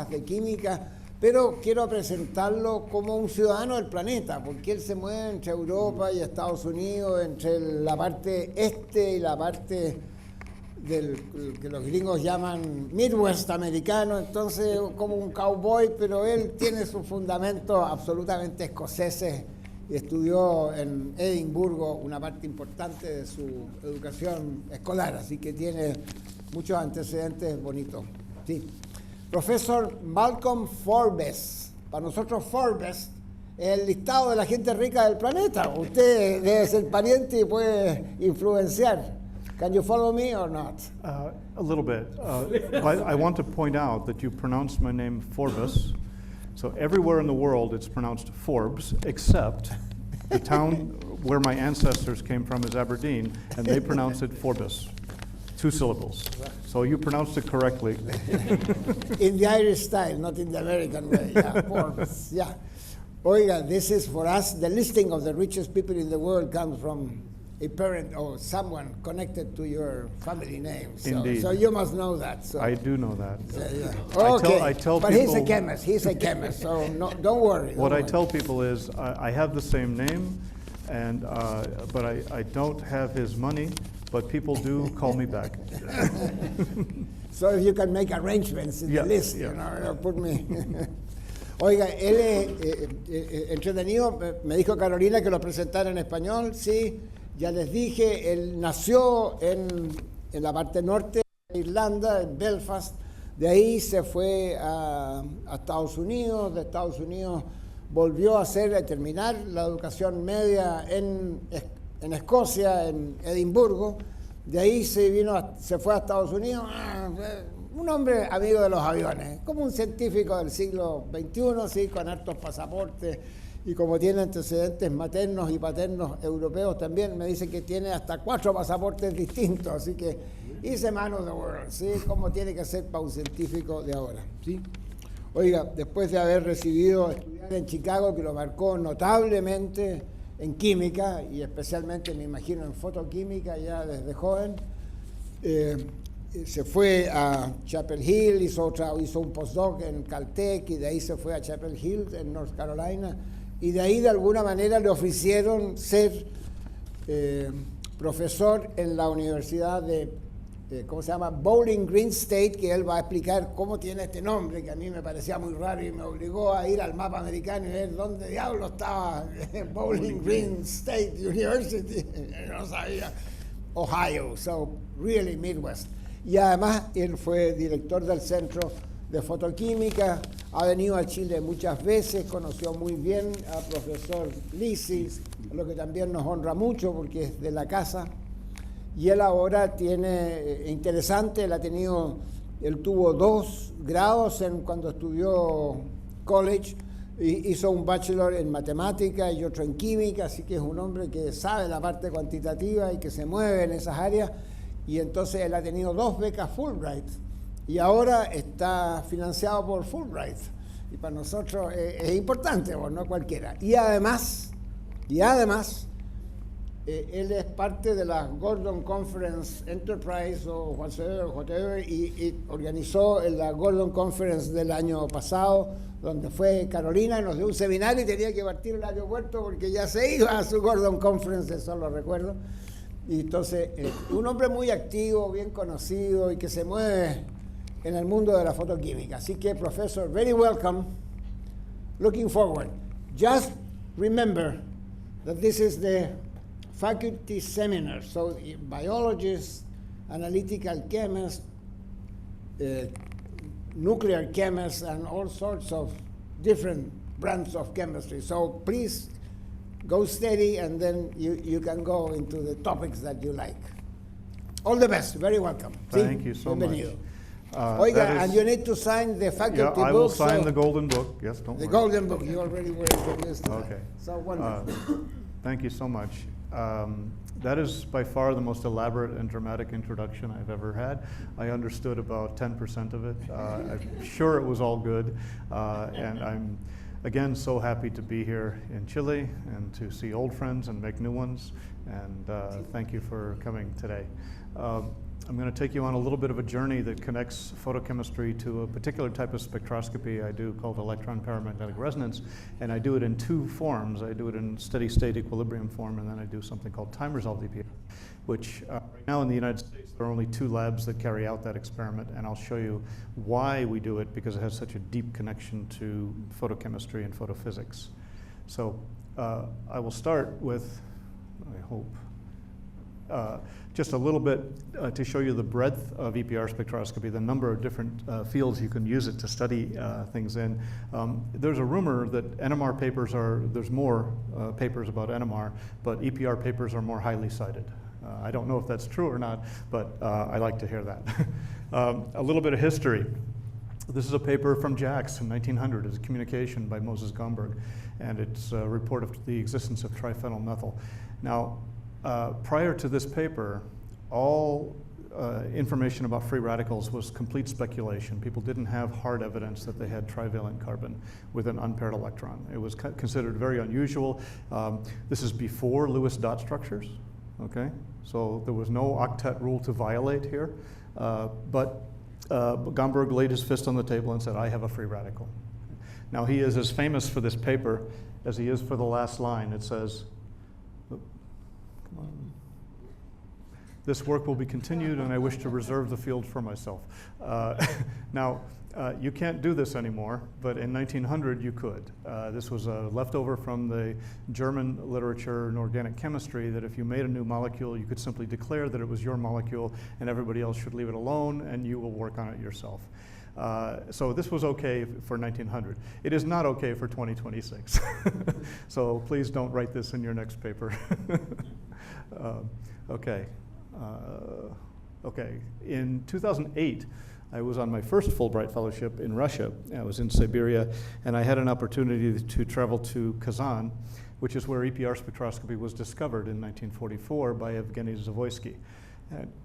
temas de química, pero quiero presentarlo como un ciudadano del planeta, porque él se mueve entre Europa y Estados Unidos, entre la parte este y la parte que los gringos llaman Midwest americano, entonces como un cowboy, pero él tiene sus fundamentos absolutamente escoceses y estudió en Edimburgo una parte importante de su educación escolar, así que tiene muchos antecedentes bonitos. Sí. Profesor Malcolm Forbes. Para nosotros Forbes es el listado de la gente rica del planeta. Usted debe ser pariente y puede influenciar. Can you follow me or not? A little bit. But I want to point out that you pronounced my name Forbes. So everywhere in the world it's pronounced Forbes, except the town where my ancestors came from is Aberdeen, and they pronounce it Forbes. 2 syllables. So you pronounced it correctly. In the Irish style, not in the American way. Yeah, Forbes. Yeah. Oiga, this is for us, the listing of the richest people in the world comes from a parent or someone connected to your family name. Indeed. So you must know that. So. I do know that. Yeah. Okay, I tell but people, he's a chemist, so no, don't worry. What I tell people is I have the same name, and but I don't have his money, but people do call me back. So if you can make arrangements in the list, you know, put me... Oiga, él es entretenido, me dijo Carolina que lo presentara en español, sí, ya les dije, él nació en la parte norte de Irlanda, en Belfast, de ahí se fue a Estados Unidos, de Estados Unidos volvió a terminar la educación media en Escocia, en Edimburgo, de ahí se fue a Estados Unidos, un hombre amigo de los aviones, como un científico del siglo XXI, sí, con hartos pasaportes, y como tiene antecedentes maternos y paternos europeos también, me dice que tiene hasta 4 pasaportes distintos, así que he's a man of the world, ¿sí? Como tiene que ser para un científico de ahora, ¿sí? Oiga, después de haber recibido estudiar en Chicago, que lo marcó notablemente en química, y especialmente, me imagino, en fotoquímica ya desde joven, se fue a Chapel Hill, hizo un postdoc en Caltech, y de ahí se fue a Chapel Hill, en North Carolina, y de ahí de alguna manera le ofrecieron ser profesor en la Universidad de, ¿cómo se llama? Bowling Green State, que él va a explicar cómo tiene este nombre, que a mí me parecía muy raro y me obligó a ir al mapa americano y ver dónde diablo estaba Bowling Green State University. No sabía. Ohio, so really Midwest. Y además él fue director del Centro de Fotoquímica, ha venido a Chile muchas veces, conoció muy bien al profesor Lisi, lo que también nos honra mucho porque es de la casa. Y él ahora tiene, interesante, él tuvo 2 grados cuando estudió college, hizo un bachelor en matemática y otro en química, así que es un hombre que sabe la parte cuantitativa y que se mueve en esas áreas. Y entonces él ha tenido 2 becas Fulbright y ahora está financiado por Fulbright. Y para nosotros es importante, no cualquiera. Y además, él es parte de la Gordon Conference Enterprise o whatever, y organizó la Gordon Conference del año pasado, donde fue Carolina y nos dio un seminario y tenía que partir el aeropuerto porque ya se iba a su Gordon Conference, eso lo recuerdo. Y entonces, un hombre muy activo, bien conocido y que se mueve en el mundo de la fotoquímica. Así que, professor, very welcome. Looking forward. Just remember that this is the faculty seminar. So, biologists, analytical chemists, nuclear chemists, and all sorts of different brands of chemistry. So, please, go steady, and then you can go into the topics that you like. All the best. Very welcome. Thank you so much. Oiga, and you need to sign the faculty book. I will sign the golden book. Yes, don't worry. The golden book. You already were introduced. Okay. So wonderful. Thank you so much. That is by far the most elaborate and dramatic introduction I've ever had. I understood about 10% of it. I'm sure it was all good, and I'm again so happy to be here in Chile and to see old friends and make new ones, and thank you for coming today. I'm going to take you on a little bit of a journey that connects photochemistry to a particular type of spectroscopy I do called electron paramagnetic resonance, and I do it in two forms. I do it in steady state equilibrium form, and then I do something called time resolved EPR, which right now in the United States there are only 2 labs that carry out that experiment, and I'll show you why we do it, because it has such a deep connection to photochemistry and photophysics. So I will start with, I hope, just a little bit to show you the breadth of EPR spectroscopy, the number of different fields you can use it to study things in. There's a rumor that NMR papers there's more papers about NMR, but EPR papers are more highly cited. I don't know if that's true or not, but I like to hear that. A little bit of history. This is a paper from JAX in 1900. It's a communication by Moses Gomberg, and it's a report of the existence of triphenyl methyl. Now, prior to this paper, all information about free radicals was complete speculation. People didn't have hard evidence that they had trivalent carbon with an unpaired electron. It was considered very unusual. This is before Lewis dot structures, okay? So there was no octet rule to violate here, but Gomberg laid his fist on the table and said, I have a free radical. Now he is as famous for this paper as he is for the last line. It says, this work will be continued, and I wish to reserve the field for myself. Now, you can't do this anymore, but in 1900 you could. This was a leftover from the German literature in organic chemistry, that if you made a new molecule, you could simply declare that it was your molecule, and everybody else should leave it alone, and you will work on it yourself. So this was okay for 1900. It is not okay for 2026. So please don't write this in your next paper. Okay. Okay. In 2008, I was on my first Fulbright fellowship in Russia. I was in Siberia, and I had an opportunity to travel to Kazan, which is where EPR spectroscopy was discovered in 1944 by Evgeny Zavoysky.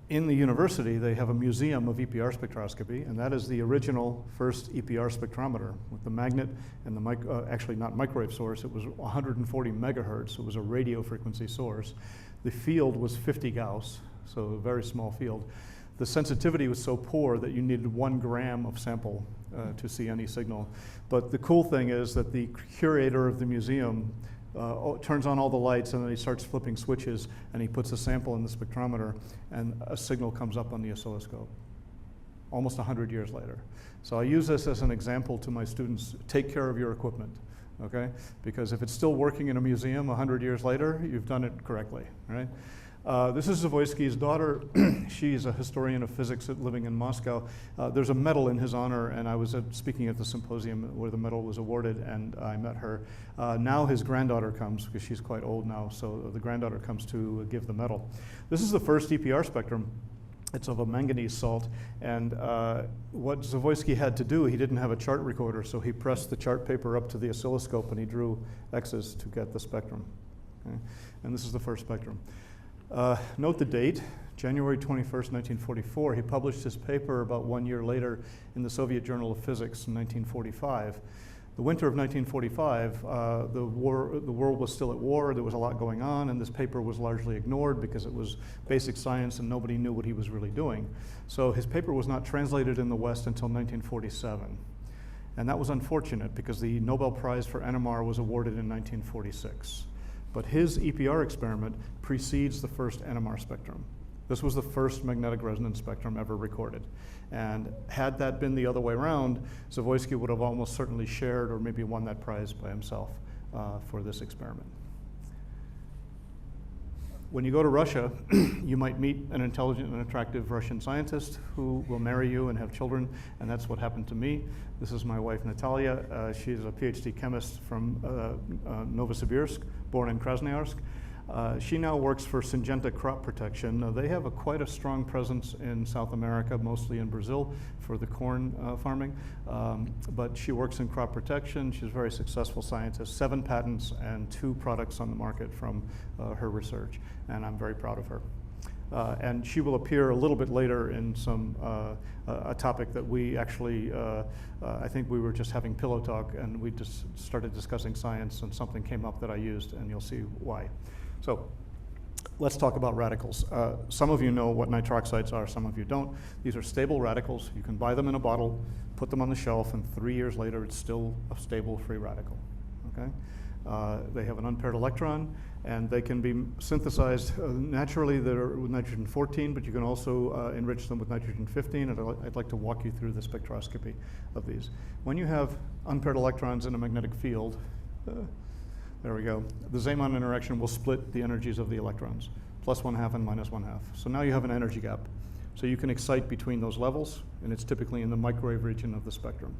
In the university, they have a museum of EPR spectroscopy, and that is the original first EPR spectrometer with the magnet and the actually not microwave source. It was 140 megahertz. It was a radio frequency source. The field was 50 Gauss, so a very small field. The sensitivity was so poor that you needed 1 gram of sample to see any signal. But the cool thing is that the curator of the museum turns on all the lights, and then he starts flipping switches, and he puts a sample in the spectrometer, and a signal comes up on the oscilloscope almost 100 years later. So I use this as an example to my students. Take care of your equipment, okay? Because if it's still working in a museum 100 years later, you've done it correctly, right? This is Zavoysky's daughter. She's a historian of physics living in Moscow. There's a medal in his honor, and I was speaking at the symposium where the medal was awarded, and I met her. Now his granddaughter comes, because she's quite old now, so the granddaughter comes to give the medal. This is the first EPR spectrum. It's of a manganese salt, and what Zavoysky had to do, he didn't have a chart recorder, so he pressed the chart paper up to the oscilloscope, and he drew X's to get the spectrum. Okay? And this is the first spectrum. Note the date, January 21st, 1944. He published his paper about 1 year later in the Soviet Journal of Physics in 1945. The winter of 1945, the world was still at war. There was a lot going on, and this paper was largely ignored because it was basic science and nobody knew what he was really doing. So his paper was not translated in the West until 1947. And that was unfortunate because the Nobel Prize for NMR was awarded in 1946. But his EPR experiment precedes the first NMR spectrum. This was the first magnetic resonance spectrum ever recorded. And had that been the other way around, Zavoysky would have almost certainly shared or maybe won that prize by himself for this experiment. When you go to Russia, you might meet an intelligent and attractive Russian scientist who will marry you and have children, and that's what happened to me. This is my wife, Natalia. She's a PhD chemist from Novosibirsk, born in Krasnoyarsk. She now works for Syngenta Crop Protection. They have quite a strong presence in South America, mostly in Brazil, for the corn farming. But she works in crop protection. She's a very successful scientist, 7 patents and 2 products on the market from her research, and I'm very proud of her. And she will appear a little bit later in a topic that we actually, I think we were just having pillow talk, and we just started discussing science, and something came up that I used, and you'll see why. So let's talk about radicals. Some of you know what nitroxides are, some of you don't. These are stable radicals. You can buy them in a bottle, put them on the shelf, and 3 years later it's still a stable free radical. Okay? They have an unpaired electron, and they can be synthesized naturally with nitrogen-14, but you can also enrich them with nitrogen-15, and I'd like to walk you through the spectroscopy of these. When you have unpaired electrons in a magnetic field, there we go, the Zeeman interaction will split the energies of the electrons, +1/2 and -1/2. So now you have an energy gap. So you can excite between those levels, and it's typically in the microwave region of the spectrum.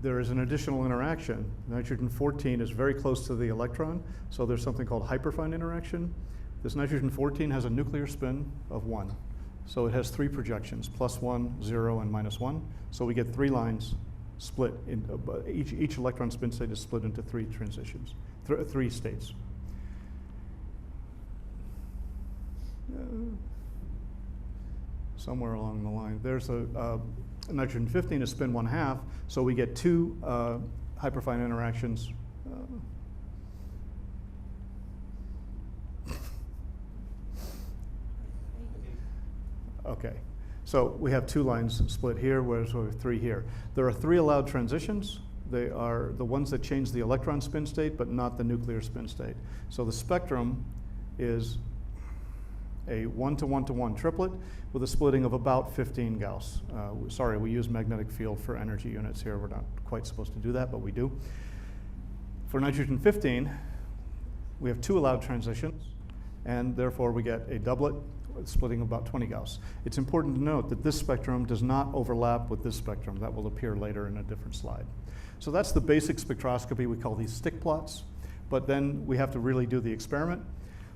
There is an additional interaction. Nitrogen-14 is very close to the electron, so there's something called hyperfine interaction. This nitrogen-14 has a nuclear spin of 1. So it has 3 projections, +1, 0, and -1. So we get 3 lines split. Each electron spin state is split into 3 transitions, 3 states. Somewhere along the line, there's nitrogen-15 is spin 1/2, so we get 2 hyperfine interactions. Okay, so we have 2 lines split here, whereas we have 3 here. There are 3 allowed transitions. They are the ones that change the electron spin state, but not the nuclear spin state. So the spectrum is a 1-to-1-to-1 triplet with a splitting of about 15 Gauss. Sorry, we use magnetic field for energy units here. We're not quite supposed to do that, but we do. For nitrogen-15, we have 2 allowed transitions, and therefore we get a doublet splitting of about 20 Gauss. It's important to note that this spectrum does not overlap with this spectrum. That will appear later in a different slide. So that's the basic spectroscopy. We call these stick plots, but then we have to really do the experiment.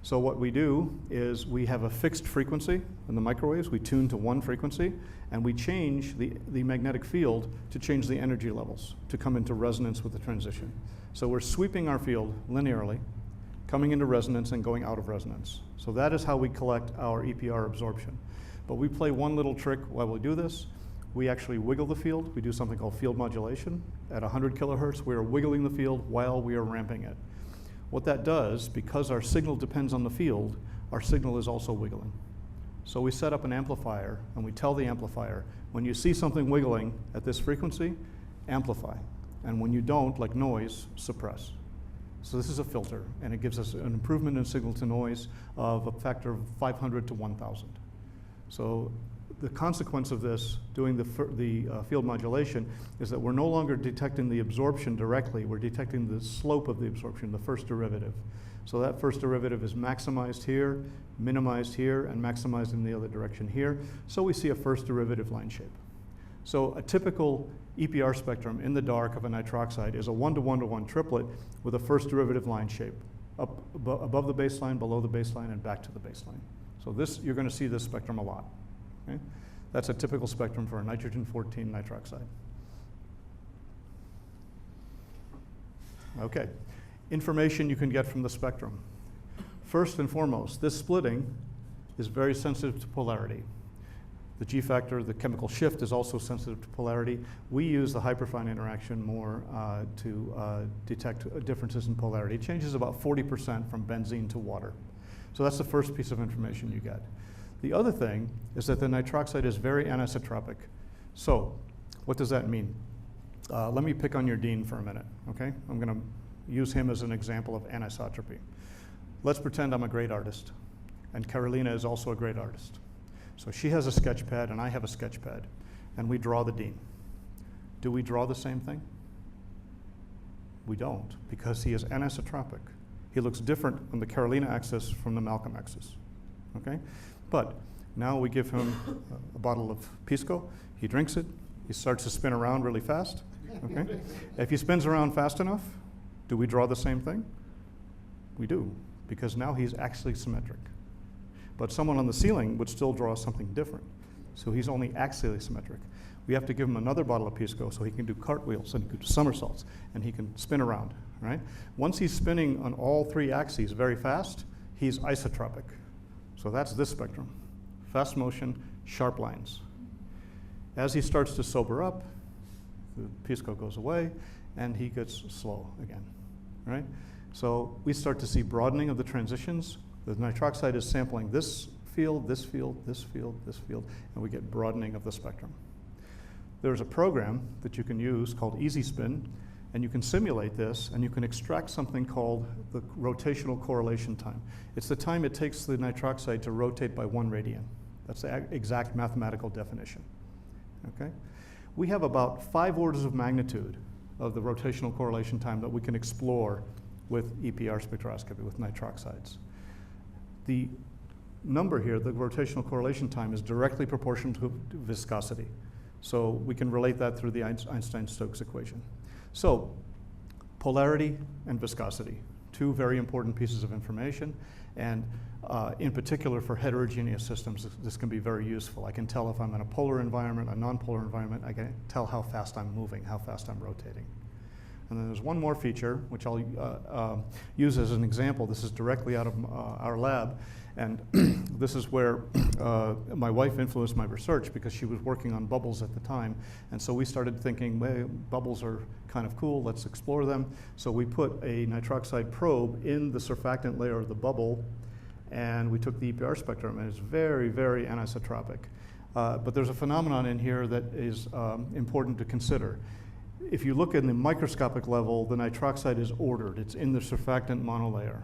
So what we do is we have a fixed frequency in the microwaves. We tune to 1 frequency, and we change the magnetic field to change the energy levels to come into resonance with the transition. So we're sweeping our field linearly, coming into resonance and going out of resonance. So that is how we collect our EPR absorption. But we play one little trick while we do this. We actually wiggle the field. We do something called field modulation. At 100 kilohertz, we are wiggling the field while we are ramping it. What that does, because our signal depends on the field, our signal is also wiggling. So we set up an amplifier, and we tell the amplifier, when you see something wiggling at this frequency, amplify. And when you don't, like noise, suppress. So this is a filter, and it gives us an improvement in signal to noise of a factor of 500 to 1,000. So the consequence of this, doing the field modulation, is that we're no longer detecting the absorption directly. We're detecting the slope of the absorption, the first derivative. So that first derivative is maximized here, minimized here, and maximized in the other direction here. So we see a first derivative line shape. So a typical EPR spectrum in the dark of a nitroxide is a 1-to-1-to-1 triplet with a first derivative line shape, up above the baseline, below the baseline, and back to the baseline. So this, you're going to see this spectrum a lot. Okay? That's a typical spectrum for a nitrogen-14 nitroxide. Okay, information you can get from the spectrum. First and foremost, this splitting is very sensitive to polarity. The G factor, the chemical shift, is also sensitive to polarity. We use the hyperfine interaction more to detect differences in polarity. It changes about 40% from benzene to water. So that's the first piece of information you get. The other thing is that the nitroxide is very anisotropic. So what does that mean? Let me pick on your dean for a minute, okay? I'm going to use him as an example of anisotropy. Let's pretend I'm a great artist, and Carolina is also a great artist. So she has a sketch pad, and I have a sketch pad, and we draw the dean. Do we draw the same thing? We don't, because he is anisotropic. He looks different on the Carolina axis from the Malcolm axis, okay? But now we give him a bottle of Pisco, he drinks it, he starts to spin around really fast, okay? If he spins around fast enough, do we draw the same thing? We do, because now he's actually symmetric. But someone on the ceiling would still draw something different. So he's only axially symmetric. We have to give him another bottle of Pisco so he can do cartwheels and do somersaults, and he can spin around, right? Once he's spinning on all 3 axes very fast, he's isotropic. So that's this spectrum. Fast motion, sharp lines. As he starts to sober up, the Pisco goes away, and he gets slow again, right? So we start to see broadening of the transitions. The nitroxide is sampling this field, this field, this field, this field, and we get broadening of the spectrum. There's a program that you can use called EasySpin, and you can simulate this, and you can extract something called the rotational correlation time. It's the time it takes the nitroxide to rotate by 1 radian. That's the exact mathematical definition, okay? We have about 5 orders of magnitude of the rotational correlation time that we can explore with EPR spectroscopy, with nitroxides. The number here, the rotational correlation time, is directly proportional to viscosity. So we can relate that through the Einstein-Stokes equation. So polarity and viscosity, 2 very important pieces of information, and in particular for heterogeneous systems, this can be very useful. I can tell if I'm in a polar environment, a non-polar environment. I can tell how fast I'm moving, how fast I'm rotating. And then there's one more feature, which I'll use as an example. This is directly out of our lab, and this is where my wife influenced my research because she was working on bubbles at the time. And so we started thinking, well, bubbles are kind of cool, let's explore them. So we put a nitroxide probe in the surfactant layer of the bubble, and we took the EPR spectrum, and it's very, very anisotropic. But there's a phenomenon in here that is important to consider. If you look at the microscopic level, the nitroxide is ordered. It's in the surfactant monolayer.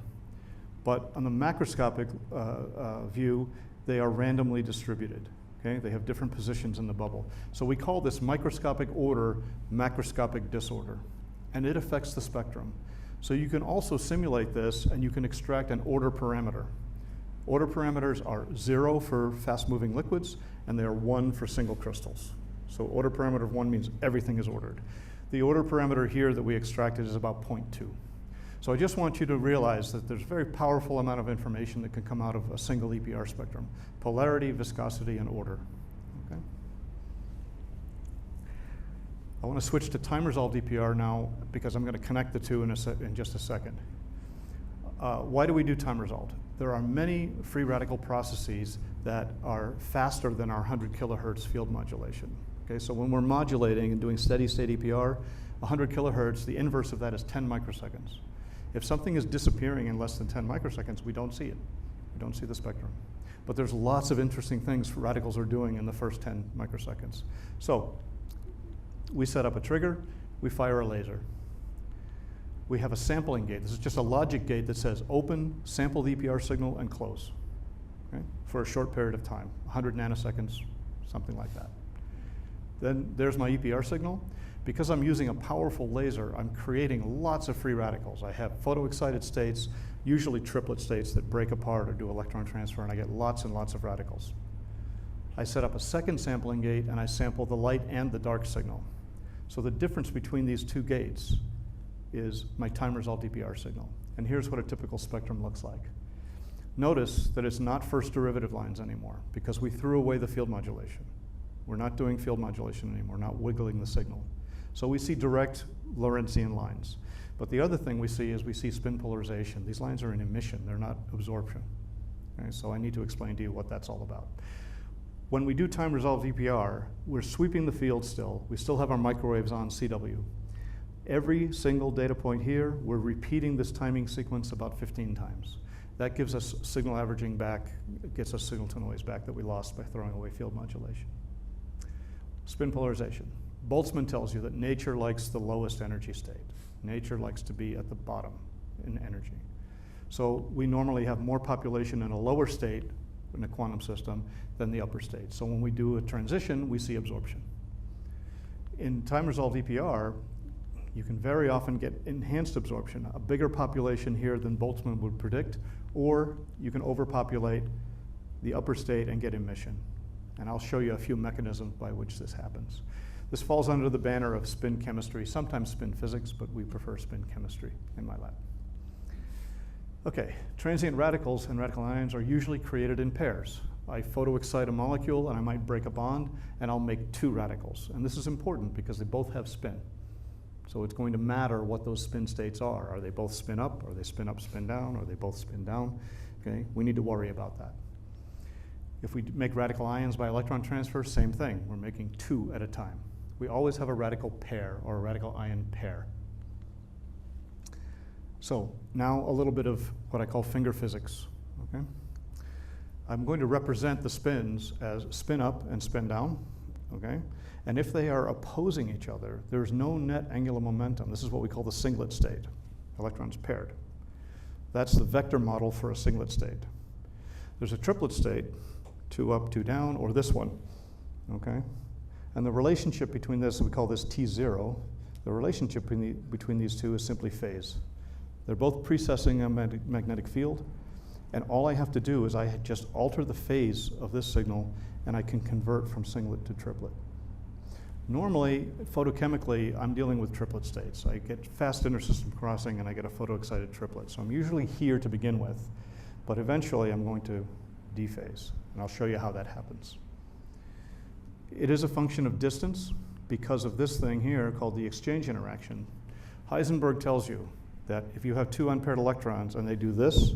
But on the macroscopic view, they are randomly distributed. Okay? They have different positions in the bubble. So we call this microscopic order macroscopic disorder, and it affects the spectrum. So you can also simulate this, and you can extract an order parameter. Order parameters are 0 for fast-moving liquids, and they are 1 for single crystals. So order parameter of 1 means everything is ordered. The order parameter here that we extracted is about 0.2. So I just want you to realize that there's a very powerful amount of information that can come out of a single EPR spectrum: polarity, viscosity, and order. Okay? I want to switch to time-resolved EPR now because I'm going to connect the two in just a second. Why do we do time-resolved? There are many free radical processes that are faster than our 100 kilohertz field modulation. Okay, so when we're modulating and doing steady-state EPR, 100 kilohertz, the inverse of that is 10 microseconds. If something is disappearing in less than 10 microseconds, we don't see it. We don't see the spectrum. But there's lots of interesting things radicals are doing in the first 10 microseconds. So we set up a trigger, we fire a laser. We have a sampling gate. This is just a logic gate that says open, sample the EPR signal, and close, okay, for a short period of time, 100 nanoseconds, something like that. Then there's my EPR signal. Because I'm using a powerful laser, I'm creating lots of free radicals. I have photoexcited states, usually triplet states that break apart or do electron transfer, and I get lots and lots of radicals. I set up a second sampling gate, and I sample the light and the dark signal. So the difference between these 2 gates is my time-resolved EPR signal. And here's what a typical spectrum looks like. Notice that it's not first derivative lines anymore because we threw away the field modulation. We're not doing field modulation anymore, not wiggling the signal. So we see direct Lorentzian lines. But the other thing we see is we see spin polarization. These lines are in emission, they're not absorption. Okay, so I need to explain to you what that's all about. When we do time-resolved EPR, we're sweeping the field still. We still have our microwaves on CW. Every single data point here, we're repeating this timing sequence about 15 times. That gives us signal averaging back, gets us signal to noise back that we lost by throwing away field modulation. Spin polarization. Boltzmann tells you that nature likes the lowest energy state. Nature likes to be at the bottom in energy. So we normally have more population in a lower state in a quantum system than the upper state. So when we do a transition, we see absorption. In time-resolved EPR, you can very often get enhanced absorption, a bigger population here than Boltzmann would predict, or you can overpopulate the upper state and get emission. And I'll show you a few mechanisms by which this happens. This falls under the banner of spin chemistry, sometimes spin physics, but we prefer spin chemistry in my lab. Okay, transient radicals and radical ions are usually created in pairs. I photoexcite a molecule and I might break a bond and I'll make 2 radicals. And this is important because they both have spin. So it's going to matter what those spin states are. Are they both spin up? Are they spin up, spin down? Are they both spin down? Okay, we need to worry about that. If we make radical ions by electron transfer, same thing. We're making 2 at a time. We always have a radical pair or a radical ion pair. So now a little bit of what I call finger physics, okay? I'm going to represent the spins as spin up and spin down, okay? And if they are opposing each other, there's no net angular momentum. This is what we call the singlet state, electrons paired. That's the vector model for a singlet state. There's a triplet state, 2 up, 2 down, or this one, okay? And the relationship between this, we call this T0, the relationship between these two is simply phase. They're both precessing a magnetic field, and all I have to do is I just alter the phase of this signal, and I can convert from singlet to triplet. Normally, photochemically, I'm dealing with triplet states. I get fast intersystem crossing, and I get a photoexcited triplet. So I'm usually here to begin with, but eventually I'm going to dephase, and I'll show you how that happens. It is a function of distance because of this thing here called the exchange interaction. Heisenberg tells you that if you have 2 unpaired electrons and they do this,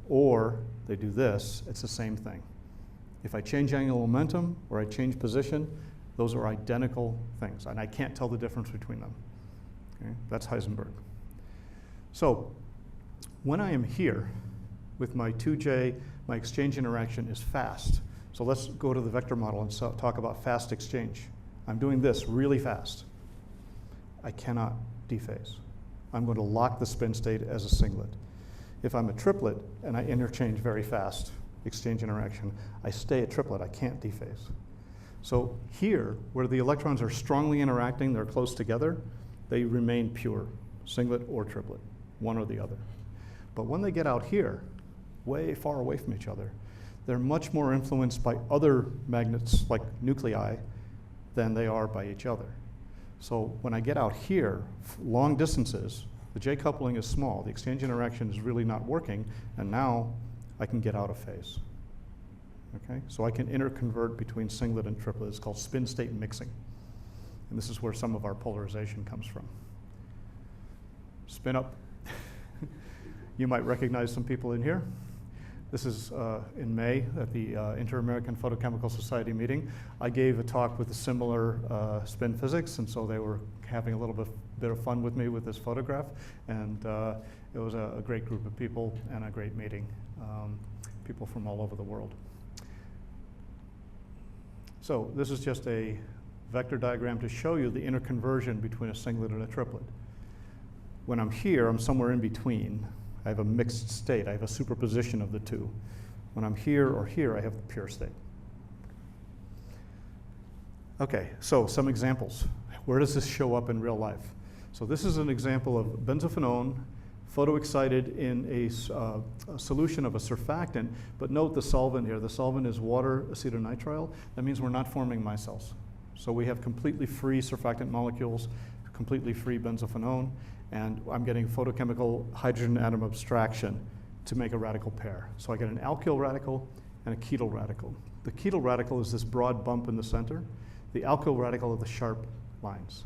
or they do this, it's the same thing. If I change angular momentum or I change position, those are identical things, and I can't tell the difference between them. Okay? That's Heisenberg. So when I am here with my 2J, my exchange interaction is fast. So let's go to the vector model and talk about fast exchange. I'm doing this really fast. I cannot dephase. I'm going to lock the spin state as a singlet. If I'm a triplet and I interchange very fast, exchange interaction, I stay a triplet, I can't dephase. So here, where the electrons are strongly interacting, they're close together, they remain pure, singlet or triplet, one or the other. But when they get out here, way far away from each other, they're much more influenced by other magnets, like nuclei, than they are by each other. So when I get out here, long distances, the J coupling is small, the exchange interaction is really not working, and now I can get out of phase. Okay? So I can interconvert between singlet and triplet. It's called spin state mixing. And this is where some of our polarization comes from. Spin up. You might recognize some people in here. This is in May at the Inter-American Photochemical Society meeting. I gave a talk with a similar spin physics, and so they were having a little bit of fun with me with this photograph, and it was a great group of people and a great meeting, people from all over the world. So this is just a vector diagram to show you the interconversion between a singlet and a triplet. When I'm here, I'm somewhere in between. I have a mixed state. I have a superposition of the two. When I'm here or here, I have the pure state. Okay, so some examples. Where does this show up in real life? So this is an example of benzophenone photoexcited in a solution of a surfactant, but note the solvent here. The solvent is water acetonitrile. That means we're not forming micelles. So we have completely free surfactant molecules, completely free benzophenone, and I'm getting photochemical hydrogen atom abstraction to make a radical pair. So I get an alkyl radical and a ketyl radical. The ketyl radical is this broad bump in the center. The alkyl radical are the sharp lines.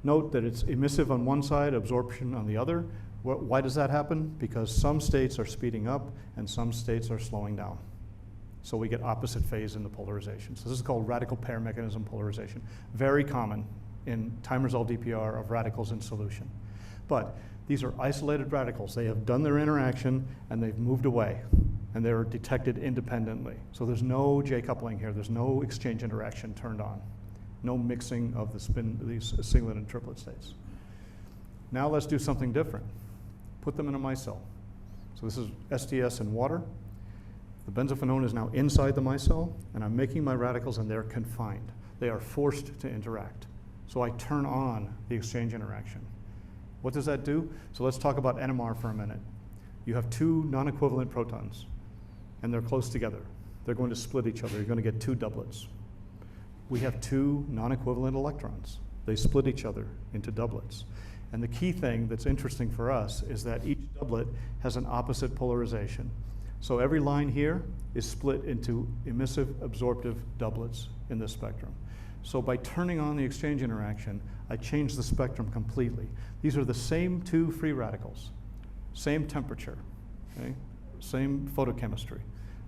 Note that it's emissive on one side, absorption on the other. Why does that happen? Because some states are speeding up and some states are slowing down. So we get opposite phase in the polarization. So this is called radical pair mechanism polarization. Very common in time-resolved DPR of radicals in solution. But these are isolated radicals. They have done their interaction and they've moved away, and they're detected independently. So there's no J coupling here. There's no exchange interaction turned on. No mixing of these singlet and triplet states. Now let's do something different. Put them in a micelle. So this is SDS in water. The benzophenone is now inside the micelle, and I'm making my radicals, and they're confined. They are forced to interact. So I turn on the exchange interaction. What does that do? So let's talk about NMR for a minute. You have two non-equivalent protons, and they're close together. They're going to split each other. You're going to get two doublets. We have two non-equivalent electrons. They split each other into doublets. And the key thing that's interesting for us is that each doublet has an opposite polarization. So every line here is split into emissive, absorptive doublets in this spectrum. So by turning on the exchange interaction, I change the spectrum completely. These are the same two free radicals, same temperature, okay? Same photochemistry.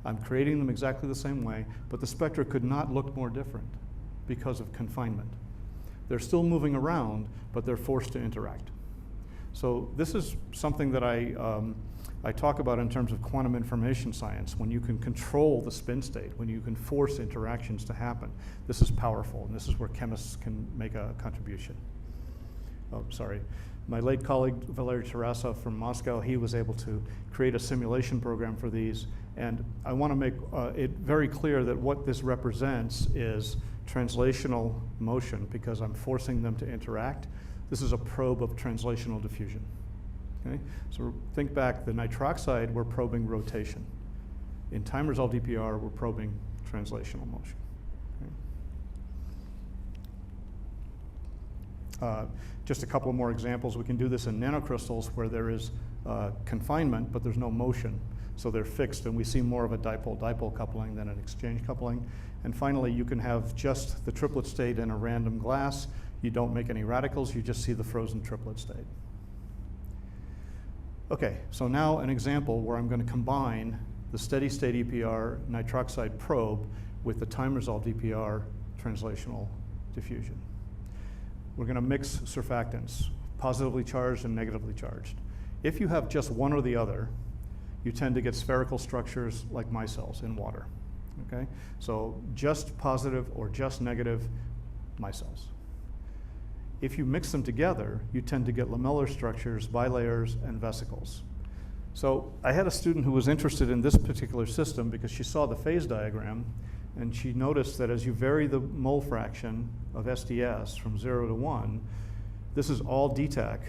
I'm creating them exactly the same way, but the spectra could not look more different because of confinement. They're still moving around, but they're forced to interact. So this is something that I talk about in terms of quantum information science, when you can control the spin state, when you can force interactions to happen. This is powerful, and this is where chemists can make a contribution. Oh, sorry. My late colleague, Valery Tarasov from Moscow, he was able to create a simulation program for these, and I want to make it very clear that what this represents is translational motion, because I'm forcing them to interact. This is a probe of translational diffusion. Okay? So think back, the nitroxide, we're probing rotation. In time-resolved EPR, we're probing translational motion. Okay? Just a couple more examples. We can do this in nanocrystals where there is confinement, but there's no motion. So they're fixed, and we see more of a dipole-dipole coupling than an exchange coupling. And finally, you can have just the triplet state in a random glass. You don't make any radicals, you just see the frozen triplet state. Okay, so now an example where I'm going to combine the steady state EPR nitroxide probe with the time-resolved EPR translational diffusion. We're going to mix surfactants, positively charged and negatively charged. If you have just one or the other, you tend to get spherical structures like micelles in water. Okay? So just positive or just negative micelles. If you mix them together, you tend to get lamellar structures, bilayers, and vesicles. So I had a student who was interested in this particular system because she saw the phase diagram, and she noticed that as you vary the mole fraction of SDS from 0 to 1, this is all DTAC,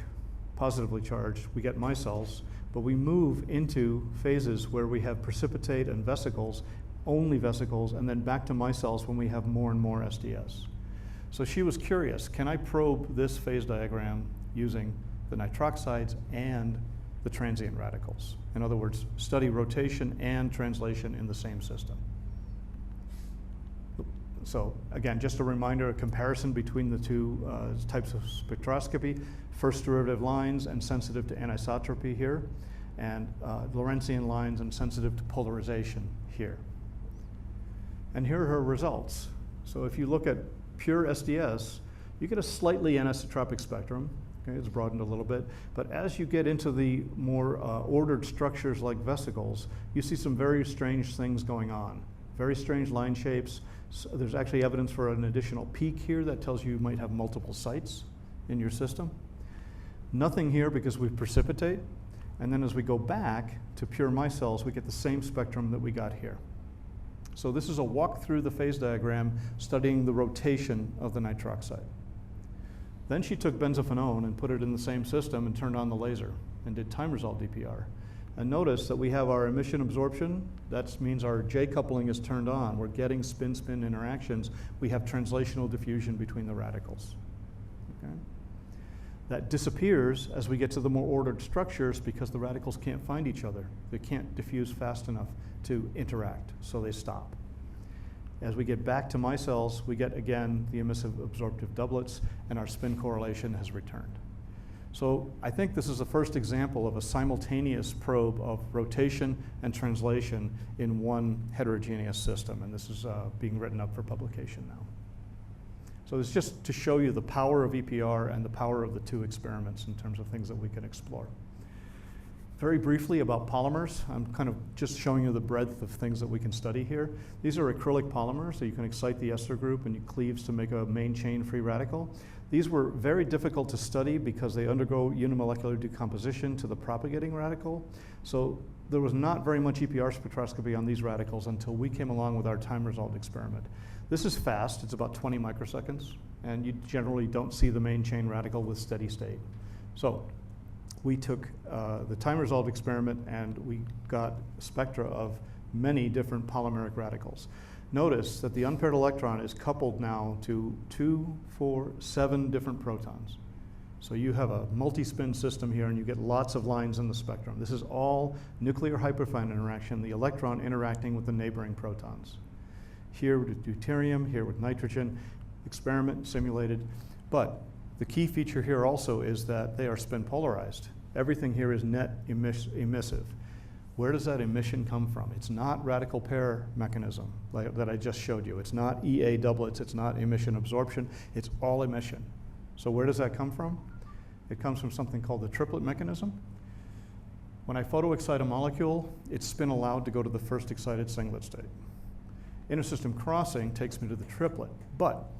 positively charged. We get micelles, but we move into phases where we have precipitate and vesicles, only vesicles, and then back to micelles when we have more and more SDS. So she was curious, can I probe this phase diagram using the nitroxides and the transient radicals? In other words, study rotation and translation in the same system. So again, just a reminder, a comparison between the two types of spectroscopy, first derivative lines and sensitive to anisotropy here, and Lorentzian lines and sensitive to polarization here. And here are her results. So if you look at pure SDS, you get a slightly anisotropic spectrum. Okay, it's broadened a little bit. But as you get into the more ordered structures like vesicles, you see some very strange things going on. Very strange line shapes. So there's actually evidence for an additional peak here that tells you might have multiple sites in your system. Nothing here because we precipitate. And then as we go back to pure micelles, we get the same spectrum that we got here. So this is a walk through the phase diagram studying the rotation of the nitroxide. Then she took benzophenone and put it in the same system and turned on the laser and did time-resolved DPR. And notice that we have our emission absorption. That means our J coupling is turned on. We're getting spin-spin interactions. We have translational diffusion between the radicals. Okay? That disappears as we get to the more ordered structures because the radicals can't find each other. They can't diffuse fast enough to interact, so they stop. As we get back to micelles, we get, again, the emissive absorptive doublets, and our spin correlation has returned. So I think this is the first example of a simultaneous probe of rotation and translation in one heterogeneous system, and this is being written up for publication now. So it's just to show you the power of EPR and the power of the two experiments in terms of things that we can explore. Very briefly about polymers, I'm kind of just showing you the breadth of things that we can study here. These are acrylic polymers, so you can excite the ester group and you cleaves to make a main chain free radical. These were very difficult to study because they undergo unimolecular decomposition to the propagating radical. So there was not very much EPR spectroscopy on these radicals until we came along with our time-resolved experiment. This is fast, it's about 20 microseconds, and you generally don't see the main chain radical with steady state. So we took the time-resolved experiment and we got spectra of many different polymeric radicals. Notice that the unpaired electron is coupled now to 2, 4, 7 different protons. So you have a multi-spin system here and you get lots of lines in the spectrum. This is all nuclear hyperfine interaction, the electron interacting with the neighboring protons. Here with deuterium, here with nitrogen, experiment simulated. But the key feature here also is that they are spin polarized. Everything here is net emissive. Where does that emission come from? It's not radical pair mechanism that I just showed you. It's not EA doublets, it's not emission absorption, it's all emission. So where does that come from? It comes from something called the triplet mechanism. When I photoexcite a molecule, it's spin allowed to go to the first excited singlet state. Intersystem crossing takes me to the triplet, but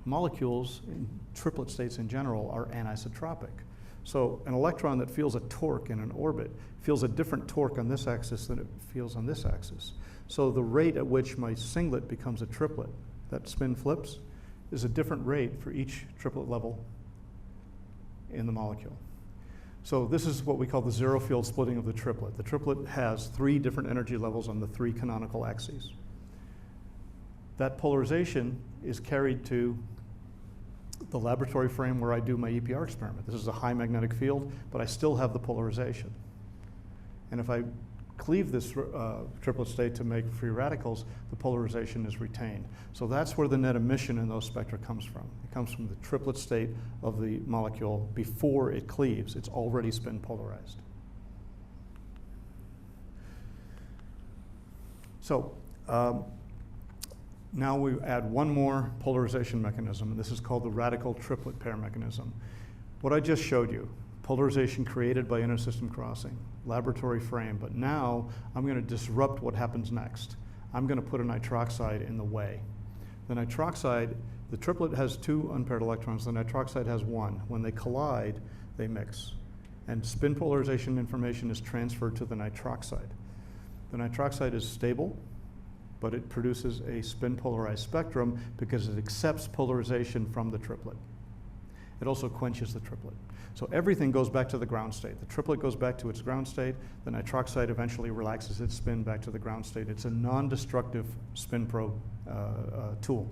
molecules in triplet states in general are anisotropic. So an electron that feels a torque in an orbit feels a different torque on this axis than it feels on this axis. So the rate at which my singlet becomes a triplet, that spin flips, is a different rate for each triplet level in the molecule. So this is what we call the zero field splitting of the triplet. The triplet has 3 different energy levels on the 3 canonical axes. That polarization is carried to the laboratory frame where I do my EPR experiment. This is a high magnetic field, but I still have the polarization. And if I cleave this triplet state to make free radicals, the polarization is retained. So that's where the net emission in those spectra comes from. It comes from the triplet state of the molecule before it cleaves. It's already spin polarized. So now we add one more polarization mechanism, and this is called the radical triplet pair mechanism. What I just showed you, polarization created by intersystem crossing, laboratory frame, but now I'm going to disrupt what happens next. I'm going to put a nitroxide in the way. The nitroxide, the triplet has 2 unpaired electrons, the nitroxide has 1. When they collide, they mix. And spin polarization information is transferred to the nitroxide. The nitroxide is stable, but it produces a spin polarized spectrum because it accepts polarization from the triplet. It also quenches the triplet. So everything goes back to the ground state. The triplet goes back to its ground state. The nitroxide eventually relaxes its spin back to the ground state. It's a non-destructive spin probe tool.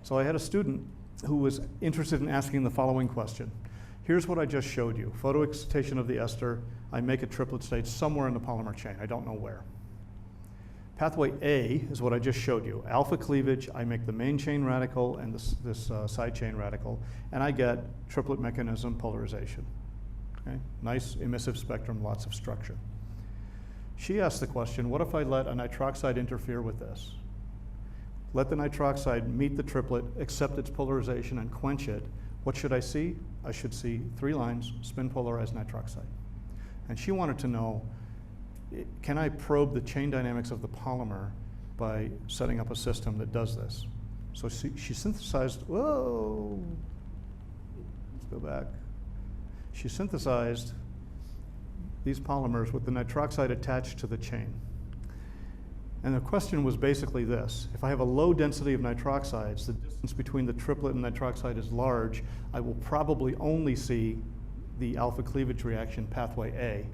So I had a student who was interested in asking the following question. Here's what I just showed you. Photoexcitation of the ester. I make a triplet state somewhere in the polymer chain. I don't know where. Pathway A is what I just showed you. Alpha cleavage, I make the main chain radical and this side chain radical, and I get triplet mechanism polarization. Okay? Nice emissive spectrum, lots of structure. She asked the question, what if I let a nitroxide interfere with this? Let the nitroxide meet the triplet, accept its polarization, and quench it. What should I see? I should see 3 lines, spin polarized nitroxide. And she wanted to know, can I probe the chain dynamics of the polymer by setting up a system that does this? So she synthesized, whoa, let's go back. She synthesized these polymers with the nitroxide attached to the chain. And the question was basically this. If I have a low density of nitroxides, the distance between the triplet and nitroxide is large, I will probably only see the alpha cleavage reaction pathway A.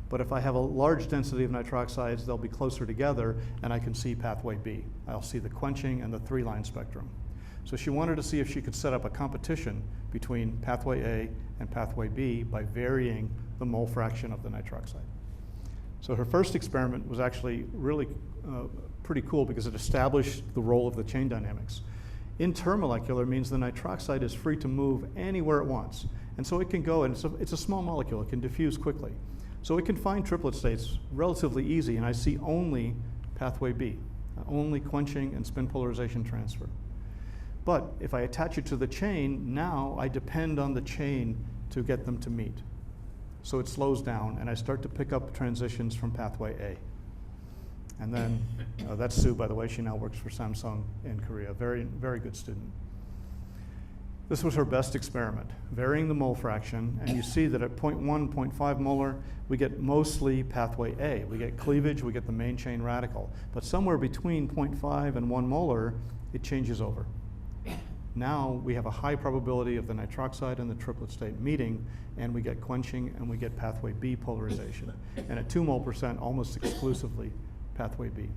But if I have a large density of nitroxides, they'll be closer together, and I can see pathway B. I'll see the quenching and the 3-line spectrum. So she wanted to see if she could set up a competition between pathway A and pathway B by varying the mole fraction of the nitroxide. So her first experiment was actually really pretty cool because it established the role of the chain dynamics. Intermolecular means the nitroxide is free to move anywhere it wants. And so it can go, and it's a small molecule, it can diffuse quickly. So it can find triplet states relatively easy, and I see only pathway B, only quenching and spin polarization transfer. But if I attach it to the chain, now I depend on the chain to get them to meet. So it slows down, and I start to pick up transitions from pathway A. And then, that's Sue, by the way. She now works for Samsung in Korea. Very, very good student. This was her best experiment, varying the mole fraction, and you see that at 0.1, 0.5 molar, we get mostly pathway A. We get cleavage, we get the main chain radical. But somewhere between 0.5 and 1 molar, it changes over. Now we have a high probability of the nitroxide and the triplet state meeting, and we get quenching and we get pathway B polarization. And at 2 mol%, almost exclusively pathway B.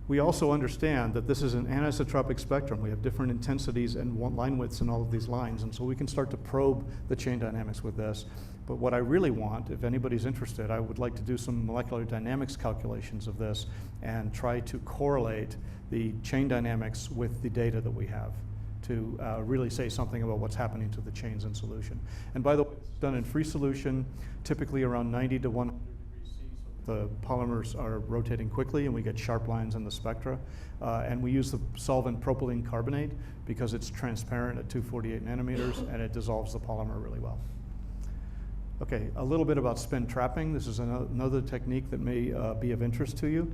We also understand that this is an anisotropic spectrum. We have different intensities and line widths in all of these lines, and so we can start to probe the chain dynamics with this. But what I really want, if anybody's interested, I would like to do some molecular dynamics calculations of this and try to correlate the chain dynamics with the data that we have to really say something about what's happening to the chains in solution. And by the way, it's done in free solution, typically around 90 to 100 degrees C. the polymers are rotating quickly and we get sharp lines in the spectra. And we use the solvent propylene carbonate because it's transparent at 248 nanometers and it dissolves the polymer really well. Okay, a little bit about spin trapping. This is another technique that may be of interest to you.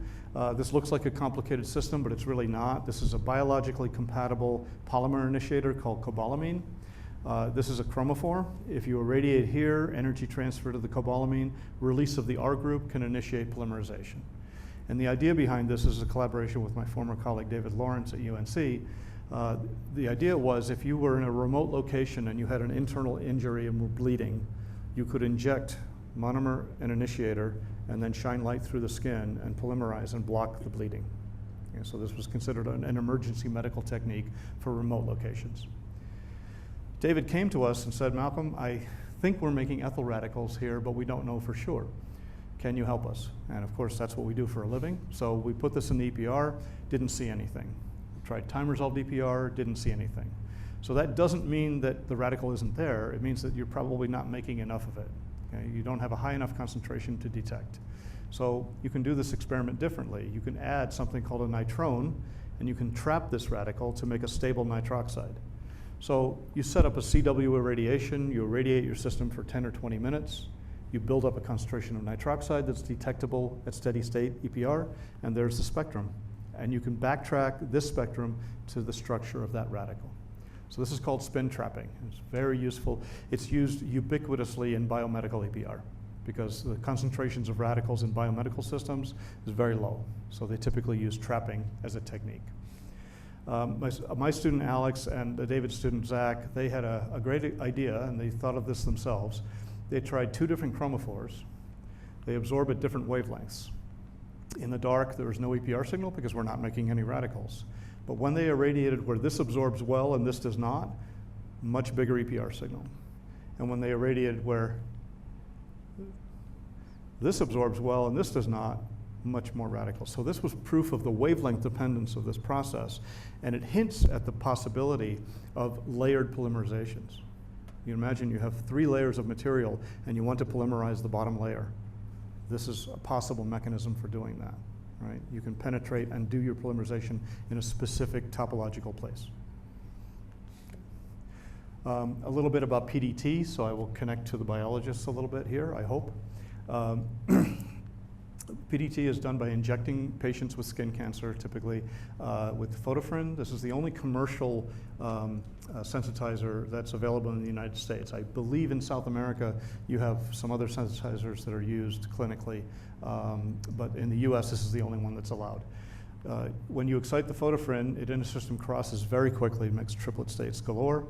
This looks like a complicated system, but it's really not. This is a biologically compatible polymer initiator called cobalamin. This is a chromophore. If you irradiate here, energy transfer to the cobalamin, release of the R group can initiate polymerization. And the idea behind this is a collaboration with my former colleague David Lawrence at UNC. The idea was if you were in a remote location and you had an internal injury and were bleeding, you could inject monomer and initiator and then shine light through the skin and polymerize and block the bleeding. Okay, so this was considered an emergency medical technique for remote locations. David came to us and said, Malcolm, I think we're making ethyl radicals here, but we don't know for sure. Can you help us? And of course, that's what we do for a living. So we put this in the EPR, didn't see anything. Tried time-resolved EPR, didn't see anything. So that doesn't mean that the radical isn't there. It means that you're probably not making enough of it. Okay? You don't have a high enough concentration to detect. So you can do this experiment differently. You can add something called a nitrone, and you can trap this radical to make a stable nitroxide. So you set up a CW irradiation, you irradiate your system for 10 or 20 minutes, you build up a concentration of nitroxide that's detectable at steady state EPR, and there's the spectrum. And you can backtrack this spectrum to the structure of that radical. So this is called spin trapping. It's very useful. It's used ubiquitously in biomedical EPR because the concentrations of radicals in biomedical systems is very low. So they typically use trapping as a technique. My student Alex and David's student Zach, they had a great idea and they thought of this themselves. They tried 2 different chromophores. They absorb at different wavelengths. In the dark, there was no EPR signal because we're not making any radicals. But when they irradiated where this absorbs well and this does not, much bigger EPR signal. And when they irradiated where this absorbs well and this does not, much more radical. So this was proof of the wavelength dependence of this process, and it hints at the possibility of layered polymerizations. You imagine you have 3 layers of material and you want to polymerize the bottom layer. This is a possible mechanism for doing that. Right? You can penetrate and do your polymerization in a specific topological place. A little bit about PDT, so I will connect to the biologists a little bit here, I hope. PDT is done by injecting patients with skin cancer, typically with photofrin. This is the only commercial sensitizer that's available in the United States. I believe in South America you have some other sensitizers that are used clinically, but in the US this is the only one that's allowed. When you excite the photofrin, it intersystem crosses very quickly, makes triplet states galore.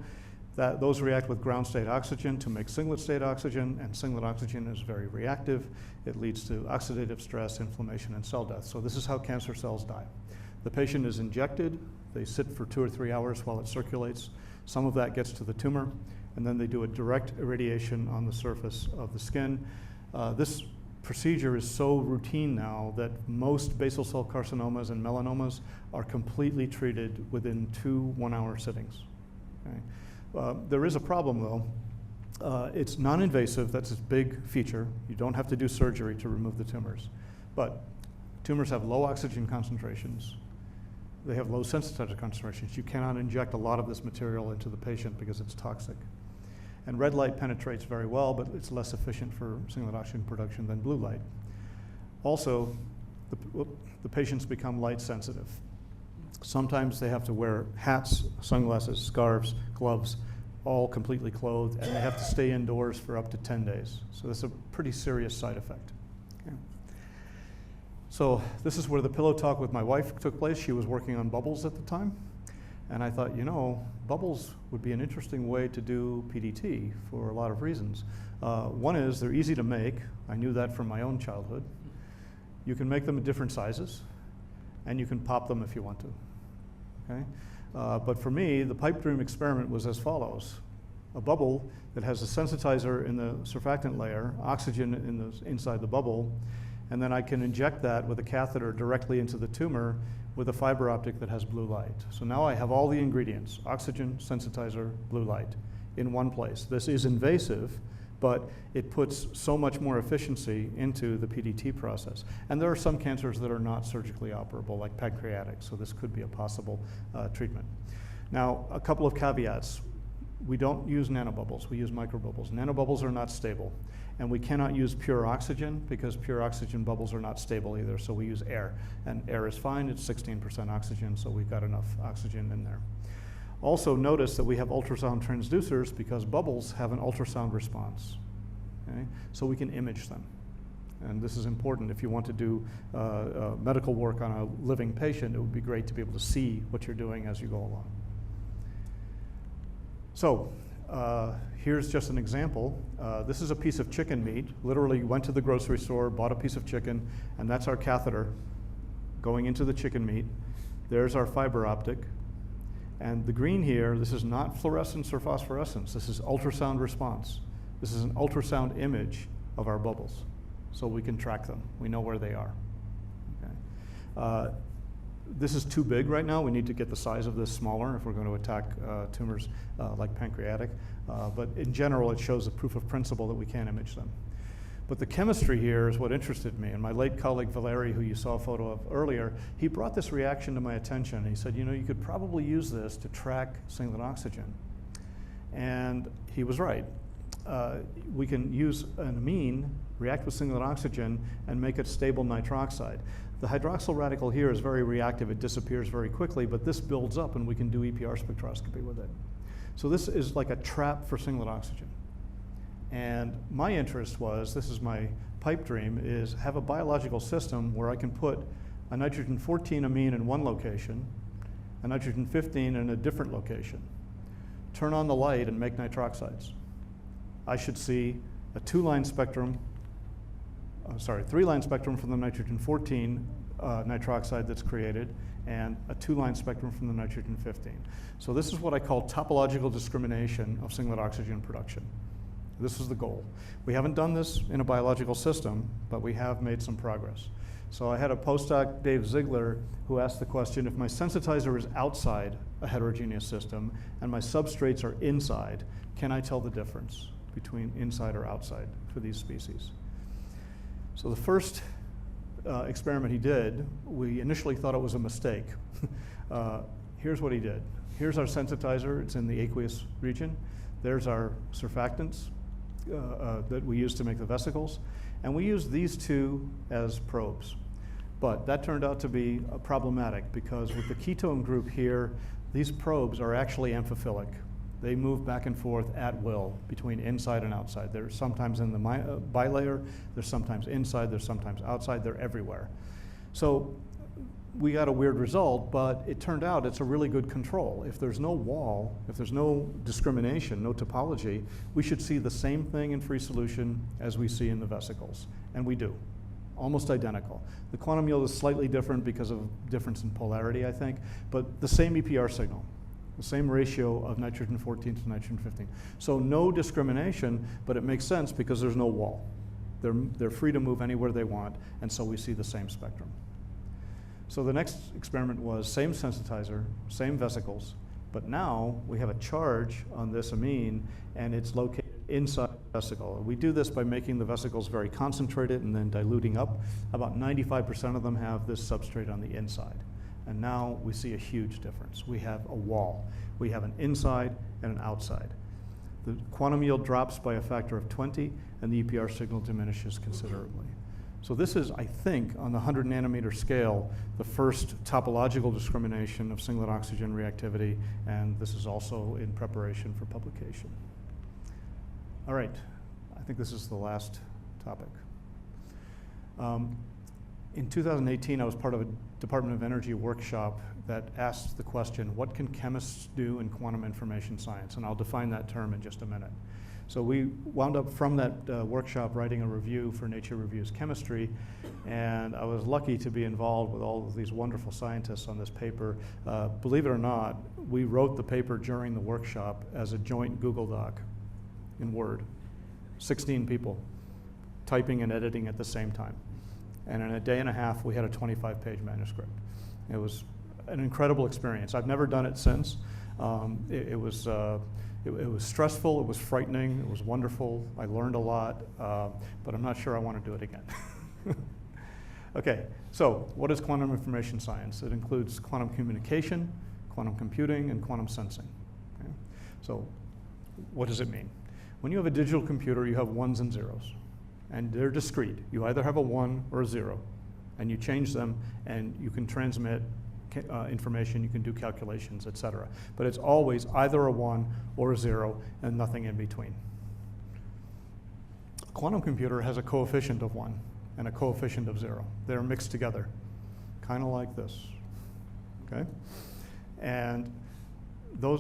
Those react with ground state oxygen to make singlet state oxygen, and singlet oxygen is very reactive. It leads to oxidative stress, inflammation, and cell death. So this is how cancer cells die. The patient is injected, they sit for 2 or 3 hours while it circulates. Some of that gets to the tumor, and then they do a direct irradiation on the surface of the skin. This procedure is so routine now that most basal cell carcinomas and melanomas are completely treated within 2 one-hour sittings. Okay? There is a problem though. It's non-invasive, that's its big feature. You don't have to do surgery to remove the tumors. But tumors have low oxygen concentrations. They have low sensitizer concentrations. You cannot inject a lot of this material into the patient because it's toxic. And red light penetrates very well, but it's less efficient for singlet oxygen production than blue light. Also, the patients become light sensitive. Sometimes they have to wear hats, sunglasses, scarves, gloves, all completely clothed, and they have to stay indoors for up to 10 days. So that's a pretty serious side effect. Okay. So this is where the pillow talk with my wife took place. She was working on bubbles at the time. And I thought, you know, bubbles would be an interesting way to do PDT for a lot of reasons. One is they're easy to make. I knew that from my own childhood. You can make them in different sizes, and you can pop them if you want to. Okay? But for me, the pipe dream experiment was as follows. A bubble that has a sensitizer in the surfactant layer, oxygen inside the bubble, and then I can inject that with a catheter directly into the tumor with a fiber optic that has blue light. So now I have all the ingredients, oxygen, sensitizer, blue light, in one place. This is invasive, but it puts so much more efficiency into the PDT process. And there are some cancers that are not surgically operable, like pancreatic, so this could be a possible treatment. Now, a couple of caveats. We don't use nanobubbles, we use microbubbles. Nanobubbles are not stable. And we cannot use pure oxygen because pure oxygen bubbles are not stable either, so we use air. And air is fine, it's 16% oxygen, so we've got enough oxygen in there. Also notice that we have ultrasound transducers because bubbles have an ultrasound response, okay? So we can image them. And this is important if you want to do medical work on a living patient. It would be great to be able to see what you're doing as you go along. So here's just an example. This is a piece of chicken meat. Literally went to the grocery store, bought a piece of chicken, and that's our catheter going into the chicken meat. There's our fiber optic. And the green here, this is not fluorescence or phosphorescence. This is ultrasound response. This is an ultrasound image of our bubbles, so we can track them. We know where they are. Okay. This is too big right now. We need to get the size of this smaller if we're going to attack tumors like pancreatic. But in general, it shows a proof of principle that we can image them. But the chemistry here is what interested me. And my late colleague, Valeri, who you saw a photo of earlier, he brought this reaction to my attention. He said, you know, you could probably use this to track singlet oxygen. And he was right. We can use an amine, react with singlet oxygen, and make it stable nitroxide. The hydroxyl radical here is very reactive. It disappears very quickly, but this builds up, and we can do EPR spectroscopy with it. So this is like a trap for singlet oxygen. And my interest was, this is my pipe dream, is have a biological system where I can put a nitrogen-14 amine in one location, a nitrogen-15 in a different location, turn on the light and make nitroxides. I should see a three-line spectrum from the nitrogen-14 nitroxide that's created, and a two-line spectrum from the nitrogen-15. So this is what I call topological discrimination of singlet oxygen production. This is the goal. We haven't done this in a biological system, but we have made some progress. So I had a postdoc, Dave Ziegler, who asked the question, if my sensitizer is outside a heterogeneous system and my substrates are inside, can I tell the difference between inside or outside for these species? So the first experiment he did, we initially thought it was a mistake. Here's what he did. Here's our sensitizer. It's in the aqueous region. There's our surfactants that we use to make the vesicles. And we use these two as probes. But that turned out to be problematic because with the ketone group here, these probes are actually amphiphilic. They move back and forth at will between inside and outside. They're sometimes in the bilayer, they're sometimes inside, they're sometimes outside, they're everywhere. So we got a weird result, but it turned out it's a really good control. If there's no wall, if there's no discrimination, no topology, we should see the same thing in free solution as we see in the vesicles, and we do. Almost identical. The quantum yield is slightly different because of difference in polarity, I think, but the same EPR signal. The same ratio of nitrogen-14 to nitrogen-15. So no discrimination, but it makes sense because there's no wall. They're free to move anywhere they want, and so we see the same spectrum. So the next experiment was same sensitizer, same vesicles, but now we have a charge on this amine, and it's located inside the vesicle. We do this by making the vesicles very concentrated and then diluting up. About 95% of them have this substrate on the inside. And now we see a huge difference. We have a wall. We have an inside and an outside. The quantum yield drops by a factor of 20, and the EPR signal diminishes considerably. So this is, I think, on the 100 nanometer scale, the first topological discrimination of singlet oxygen reactivity, and this is also in preparation for publication. All right, I think this is the last topic. In 2018, I was part of a Department of Energy workshop that asked the question, what can chemists do in quantum information science? And I'll define that term in just a minute. So we wound up from that workshop writing a review for Nature Reviews Chemistry, and I was lucky to be involved with all of these wonderful scientists on this paper. Believe it or not, we wrote the paper during the workshop as a joint Google Doc in Word. 16 people typing and editing at the same time. And in a day and a half, we had a 25-page manuscript. It was an incredible experience. I've never done it since. It was It was stressful, it was frightening, it was wonderful, I learned a lot, but I'm not sure I want to do it again. Okay, so what is quantum information science? It includes quantum communication, quantum computing, and quantum sensing. Okay? So what does it mean? When you have a digital computer, you have ones and zeros, and they're discrete. You either have a 1 or a 0, and you change them, and you can transmit information, you can do calculations, etc. But it's always either a 1 or a 0, and nothing in between. A quantum computer has a coefficient of 1 and a coefficient of 0. They're mixed together, kind of like this, okay? And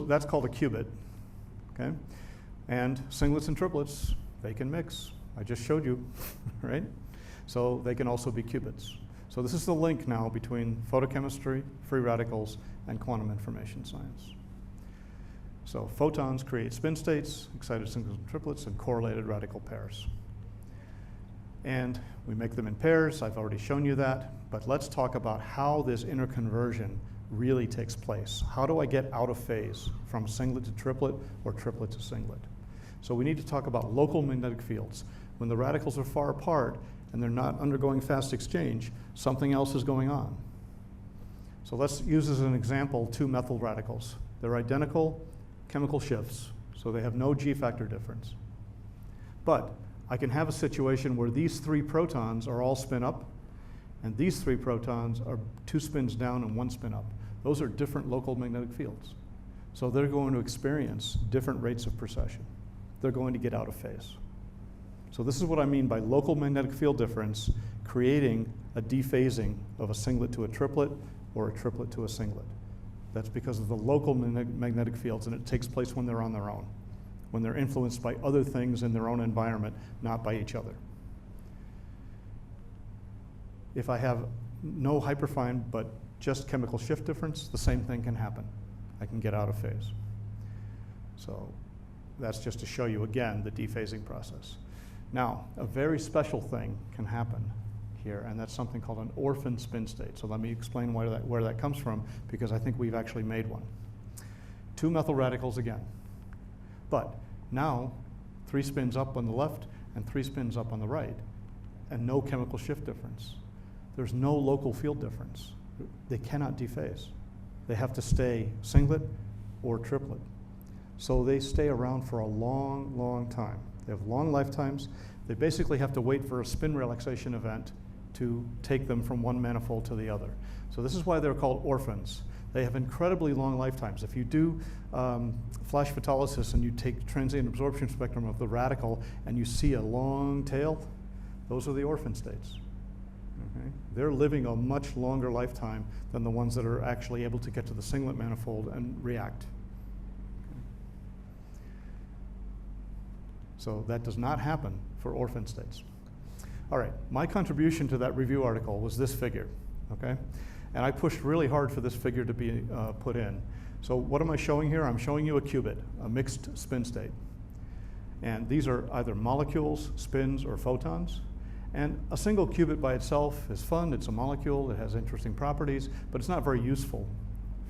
that's called a qubit, okay? And singlets and triplets, they can mix. I just showed you, right? So they can also be qubits. So this is the link now between photochemistry, free radicals, and quantum information science. So photons create spin states, excited singlets and triplets, and correlated radical pairs. And we make them in pairs. I've already shown you that. But let's talk about how this interconversion really takes place. How do I get out of phase from singlet to triplet or triplet to singlet? So we need to talk about local magnetic fields. When the radicals are far apart and they're not undergoing fast exchange, something else is going on. So let's use as an example 2 methyl radicals. They're identical chemical shifts, so they have no G factor difference. But I can have a situation where these 3 protons are all spin up, and these 3 protons are 2 spins down and 1 spin up. Those are different local magnetic fields. So they're going to experience different rates of precession. They're going to get out of phase. So this is what I mean by local magnetic field difference creating a dephasing of a singlet to a triplet or a triplet to a singlet. That's because of the local magnetic fields, and it takes place when they're on their own, when they're influenced by other things in their own environment, not by each other. If I have no hyperfine but just chemical shift difference, the same thing can happen. I can get out of phase. So that's just to show you again the dephasing process. Now, a very special thing can happen here, and that's something called an orphan spin state. So let me explain where that comes from, because I think we've actually made one. 2 methyl radicals again. But now 3 spins up on the left and 3 spins up on the right, and no chemical shift difference. There's no local field difference. They cannot dephase. They have to stay singlet or triplet. So they stay around for a long, long time. They have long lifetimes. They basically have to wait for a spin relaxation event to take them from one manifold to the other. So this is why they're called orphans. They have incredibly long lifetimes. If you do flash photolysis and you take transient absorption spectrum of the radical and you see a long tail, those are the orphan states. Okay? They're living a much longer lifetime than the ones that are actually able to get to the singlet manifold and react. So that does not happen for orphan states. All right, my contribution to that review article was this figure, okay? And I pushed really hard for this figure to be put in. So what am I showing here? I'm showing you a qubit, a mixed spin state. And these are either molecules, spins, or photons. And a single qubit by itself is fun. It's a molecule. It has interesting properties, but it's not very useful.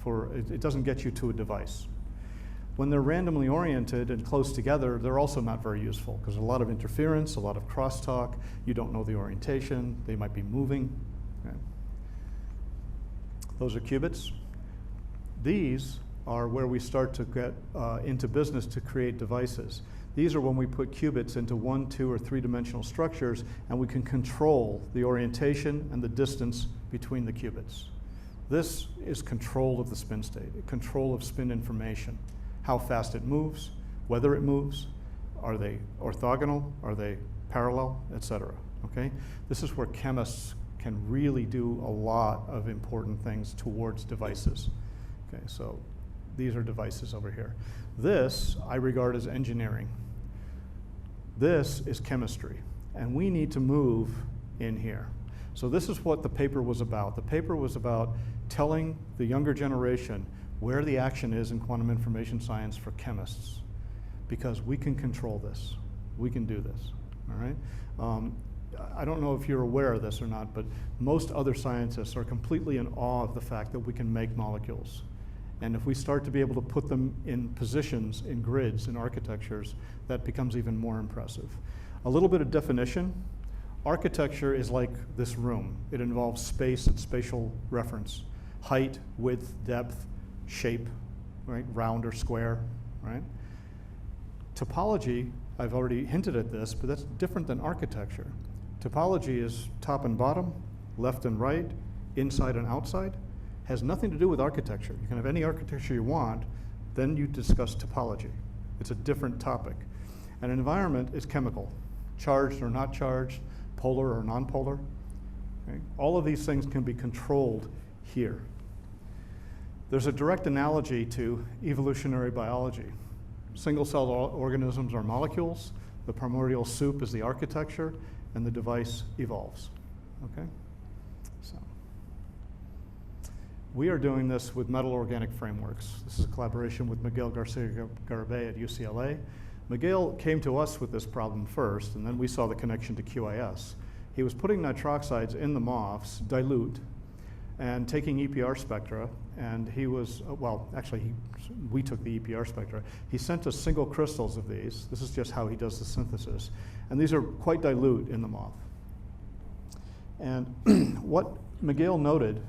It doesn't get you to a device. When they're randomly oriented and close together, they're also not very useful because there's a lot of interference, a lot of crosstalk. You don't know the orientation. They might be moving. Okay. Those are qubits. These are where we start to get into business to create devices. These are when we put qubits into 1, 2, or 3-dimensional structures, and we can control the orientation and the distance between the qubits. This is control of the spin state, control of spin information. How fast it moves, whether it moves, are they orthogonal, are they parallel, etc. Okay? This is where chemists can really do a lot of important things towards devices. Okay, so these are devices over here. This I regard as engineering. This is chemistry, and we need to move in here. So this is what the paper was about. The paper was about telling the younger generation where the action is in quantum information science for chemists, because we can control this. We can do this, all right? I don't know if you're aware of this or not, but most other scientists are completely in awe of the fact that we can make molecules. And if we start to be able to put them in positions, in grids, in architectures, that becomes even more impressive. A little bit of definition. Architecture is like this room. It involves space and spatial reference, height, width, depth, shape, right? Round or square, right? Topology, I've already hinted at this, but that's different than architecture. Topology is top and bottom, left and right, inside and outside. Has nothing to do with architecture. You can have any architecture you want, then you discuss topology. It's a different topic. And an environment is chemical, charged or not charged, polar or nonpolar. Okay? All of these things can be controlled here. There's a direct analogy to evolutionary biology. Single-celled organisms are molecules, the primordial soup is the architecture, and the device evolves. Okay? So, we are doing this with metal organic frameworks. This is a collaboration with Miguel Garcia-Garibay at UCLA. Miguel came to us with this problem first, and then we saw the connection to QIS. He was putting nitroxides in the MOFs, dilute, and taking EPR spectra, and he was, well, actually, we took the EPR spectra. He sent us single crystals of these. This is just how he does the synthesis. And these are quite dilute in the MOF. And what Miguel noted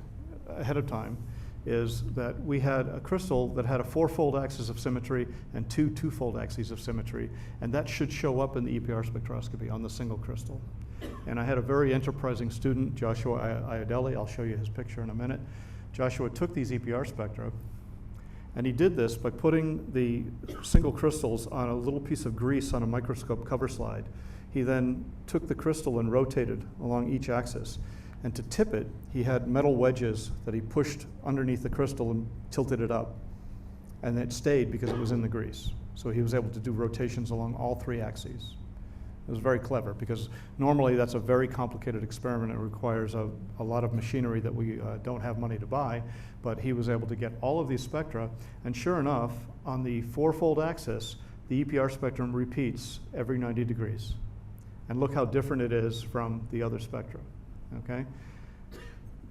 ahead of time is that we had a crystal that had a 4-fold axis of symmetry and 2 2-fold axes of symmetry, and that should show up in the EPR spectroscopy on the single crystal. And I had a very enterprising student, Joshua Iadelli. I'll show you his picture in a minute. Joshua took these EPR spectra, and he did this by putting the single crystals on a little piece of grease on a microscope cover slide. He then took the crystal and rotated along each axis. And to tip it, he had metal wedges that he pushed underneath the crystal and tilted it up. And it stayed because it was in the grease. So he was able to do rotations along all 3 axes. It was very clever because normally that's a very complicated experiment. It requires a lot of machinery that we don't have money to buy, but he was able to get all of these spectra, and sure enough, on the 4-fold axis, the EPR spectrum repeats every 90 degrees. And look how different it is from the other spectra, okay?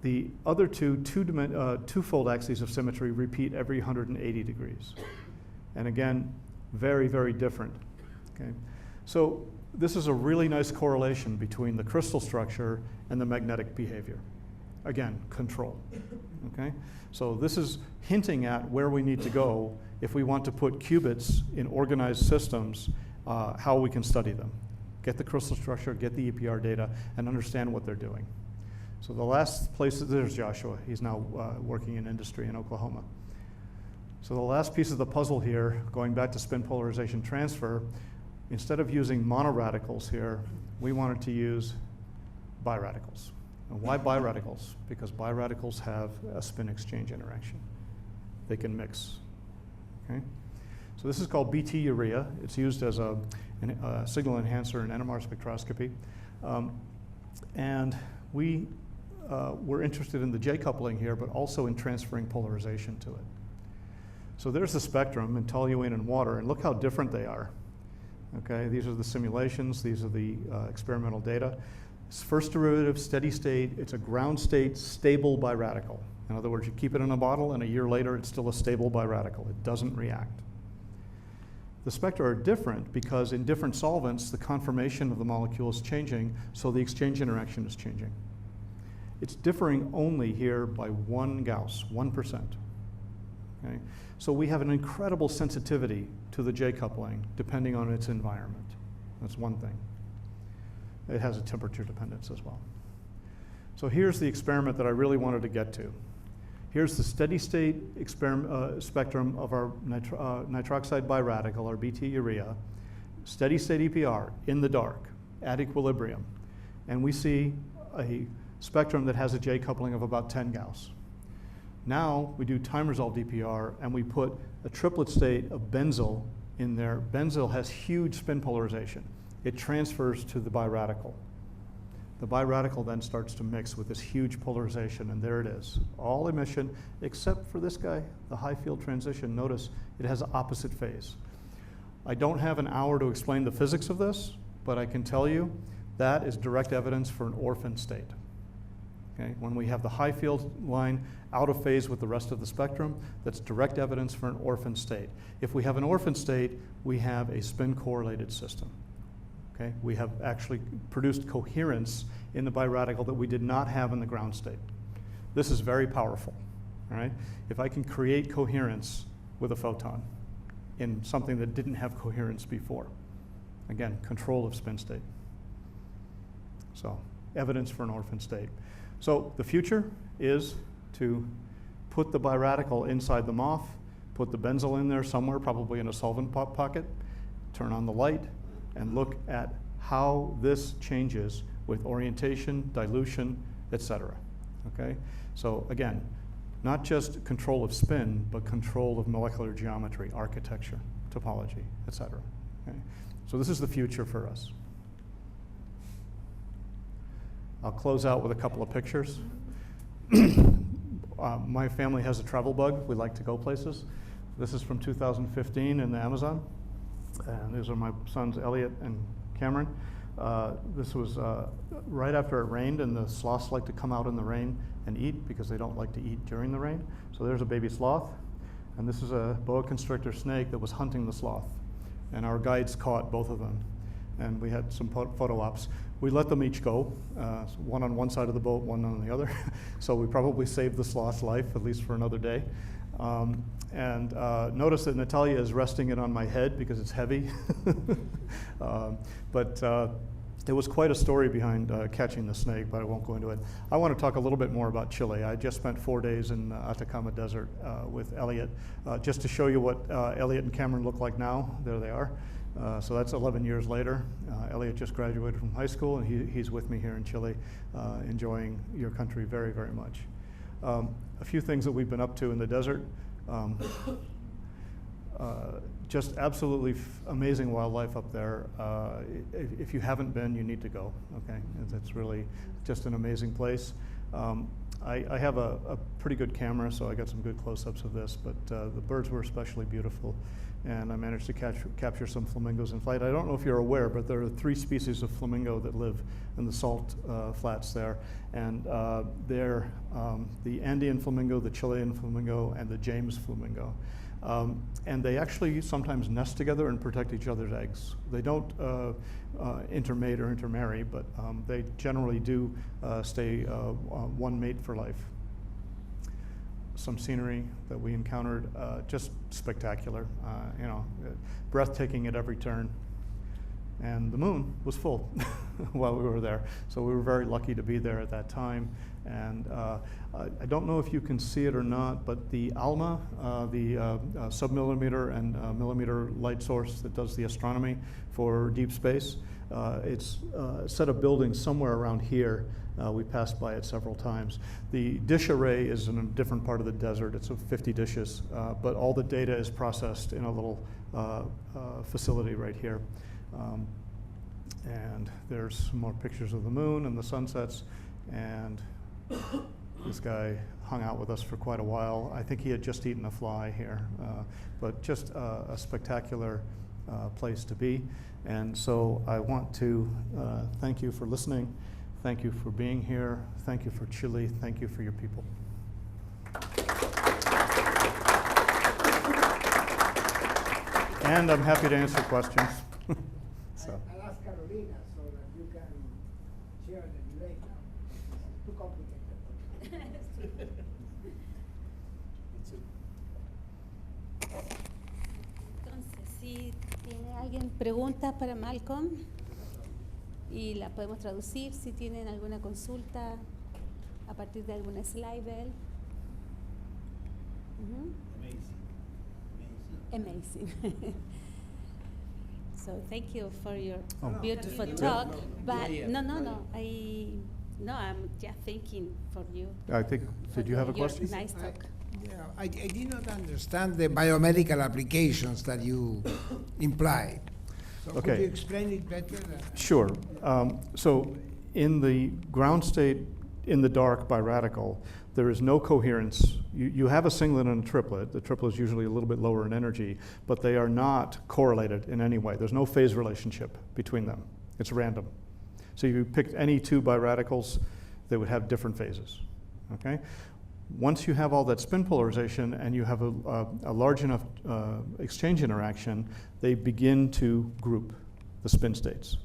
The other two-fold axes of symmetry repeat every 180 degrees. And again, very, very different, okay? So this is a really nice correlation between the crystal structure and the magnetic behavior. Again, control, okay? So this is hinting at where we need to go if we want to put qubits in organized systems, how we can study them. Get the crystal structure, get the EPR data, and understand what they're doing. So the last place, there's Joshua. He's now working in industry in Oklahoma. So the last piece of the puzzle here, going back to spin polarization transfer, instead of using monoradicals here, we wanted to use biradicals. And why biradicals? Because biradicals have a spin exchange interaction. They can mix, okay? So this is called BT urea. It's used as a signal enhancer in NMR spectroscopy. And we were interested in the J coupling here, but also in transferring polarization to it. So there's the spectrum in toluene and water, and look how different they are. Okay, these are the simulations, these are the experimental data. It's first derivative, steady state, it's a ground state, stable biradical. In other words, you keep it in a bottle, and a year later, it's still a stable biradical. It doesn't react. The spectra are different because in different solvents, the conformation of the molecule is changing, so the exchange interaction is changing. It's differing only here by 1 Gauss, 1%. Okay? So we have an incredible sensitivity to the J coupling depending on its environment. That's one thing. It has a temperature dependence as well. So here's the experiment that I really wanted to get to. Here's the steady state spectrum of our nitroxide biradical, our BT urea, steady state EPR in the dark at equilibrium. And we see a spectrum that has a J coupling of about 10 Gauss. Now we do time resolved EPR and we put a triplet state of benzyl in there. Benzyl has huge spin polarization. It transfers to the biradical. The biradical then starts to mix with this huge polarization, and there it is. All emission, except for this guy, the high field transition. Notice it has an opposite phase. I don't have an hour to explain the physics of this, but I can tell you that is direct evidence for an orphan state. Okay? When we have the high field line out of phase with the rest of the spectrum, that's direct evidence for an orphan state. If we have an orphan state, we have a spin-correlated system. Okay? We have actually produced coherence in the biradical that we did not have in the ground state. This is very powerful. All right? If I can create coherence with a photon in something that didn't have coherence before, again, control of spin state. So, evidence for an orphan state. So the future is to put the biradical inside the MOF, put the benzyl in there somewhere, probably in a solvent pocket, turn on the light, and look at how this changes with orientation, dilution, etc. Okay? So again, not just control of spin, but control of molecular geometry, architecture, topology, etc. Okay? So this is the future for us. I'll close out with a couple of pictures. My family has a travel bug. We like to go places. This is from 2015 in the Amazon. And these are my sons, Elliot and Cameron. This was right after it rained, and the sloths like to come out in the rain and eat because they don't like to eat during the rain. So there's a baby sloth. And this is a boa constrictor snake that was hunting the sloth. And our guides caught both of them. And we had some photo ops. We let them each go, one on one side of the boat, one on the other. So we probably saved the sloth's life, at least for another day. Notice that Natalia is resting it on my head because it's heavy. There was quite a story behind catching the snake, but I won't go into it. I want to talk a little bit more about Chile. I just spent 4 days in Atacama Desert with Elliot, just to show you what Elliot and Cameron look like now. There they are. So that's 11 years later. Elliot just graduated from high school, and he's with me here in Chile, enjoying your country very, very much. A few things that we've been up to in the desert. Just absolutely amazing wildlife up there. If you haven't been, you need to go, okay? It's really just an amazing place. I have a pretty good camera, so I got some good close-ups of this, but the birds were especially beautiful, and I managed to capture some flamingos in flight. I don't know if you're aware, but there are 3 species of flamingo that live in the salt flats there, and they're the Andean flamingo, the Chilean flamingo, and the James flamingo. And they actually sometimes nest together and protect each other's eggs. They don't intermate or intermarry, but they generally do stay one mate for life. Some scenery that we encountered, just spectacular, breathtaking at every turn. And the moon was full while we were there. So we were very lucky to be there at that time. And I don't know if you can see it or not, but the ALMA, the submillimeter and millimeter light source that does the astronomy for deep space, it's a set of buildings somewhere around here. We passed by it several times. The dish array is in a different part of the desert. It's 50 dishes, but all the data is processed in a little facility right here. And there's some more pictures of the moon and the sunsets, and this guy hung out with us for quite a while. I think he had just eaten a fly here, but just a spectacular place to be. And so I want to thank you for listening. Thank you for being here. Thank you for Chile. Thank you for your people. And I'm happy to answer questions. So. I'll ask Carolina so that you can share the debate now. It's too complicated. Entonces, si tiene alguien preguntas para Malcolm y la podemos traducir, si tienen alguna consulta a partir de alguna slide de él. Amazing. So thank you for your beautiful talk. But no, I'm just thinking for you. I think, did you have a question? Nice talk. I did not understand the biomedical applications that you imply. So Okay. Could you explain it better? Sure. So in the ground state, in the dark biradical, there is no coherence. You have a singlet and a triplet. The triplet is usually a little bit lower in energy, but they are not correlated in any way. There's no phase relationship between them. It's random. So you picked any 2 biradicals, they would have different phases, okay? Once you have all that spin polarization and you have a large enough exchange interaction, they begin to group the spin states,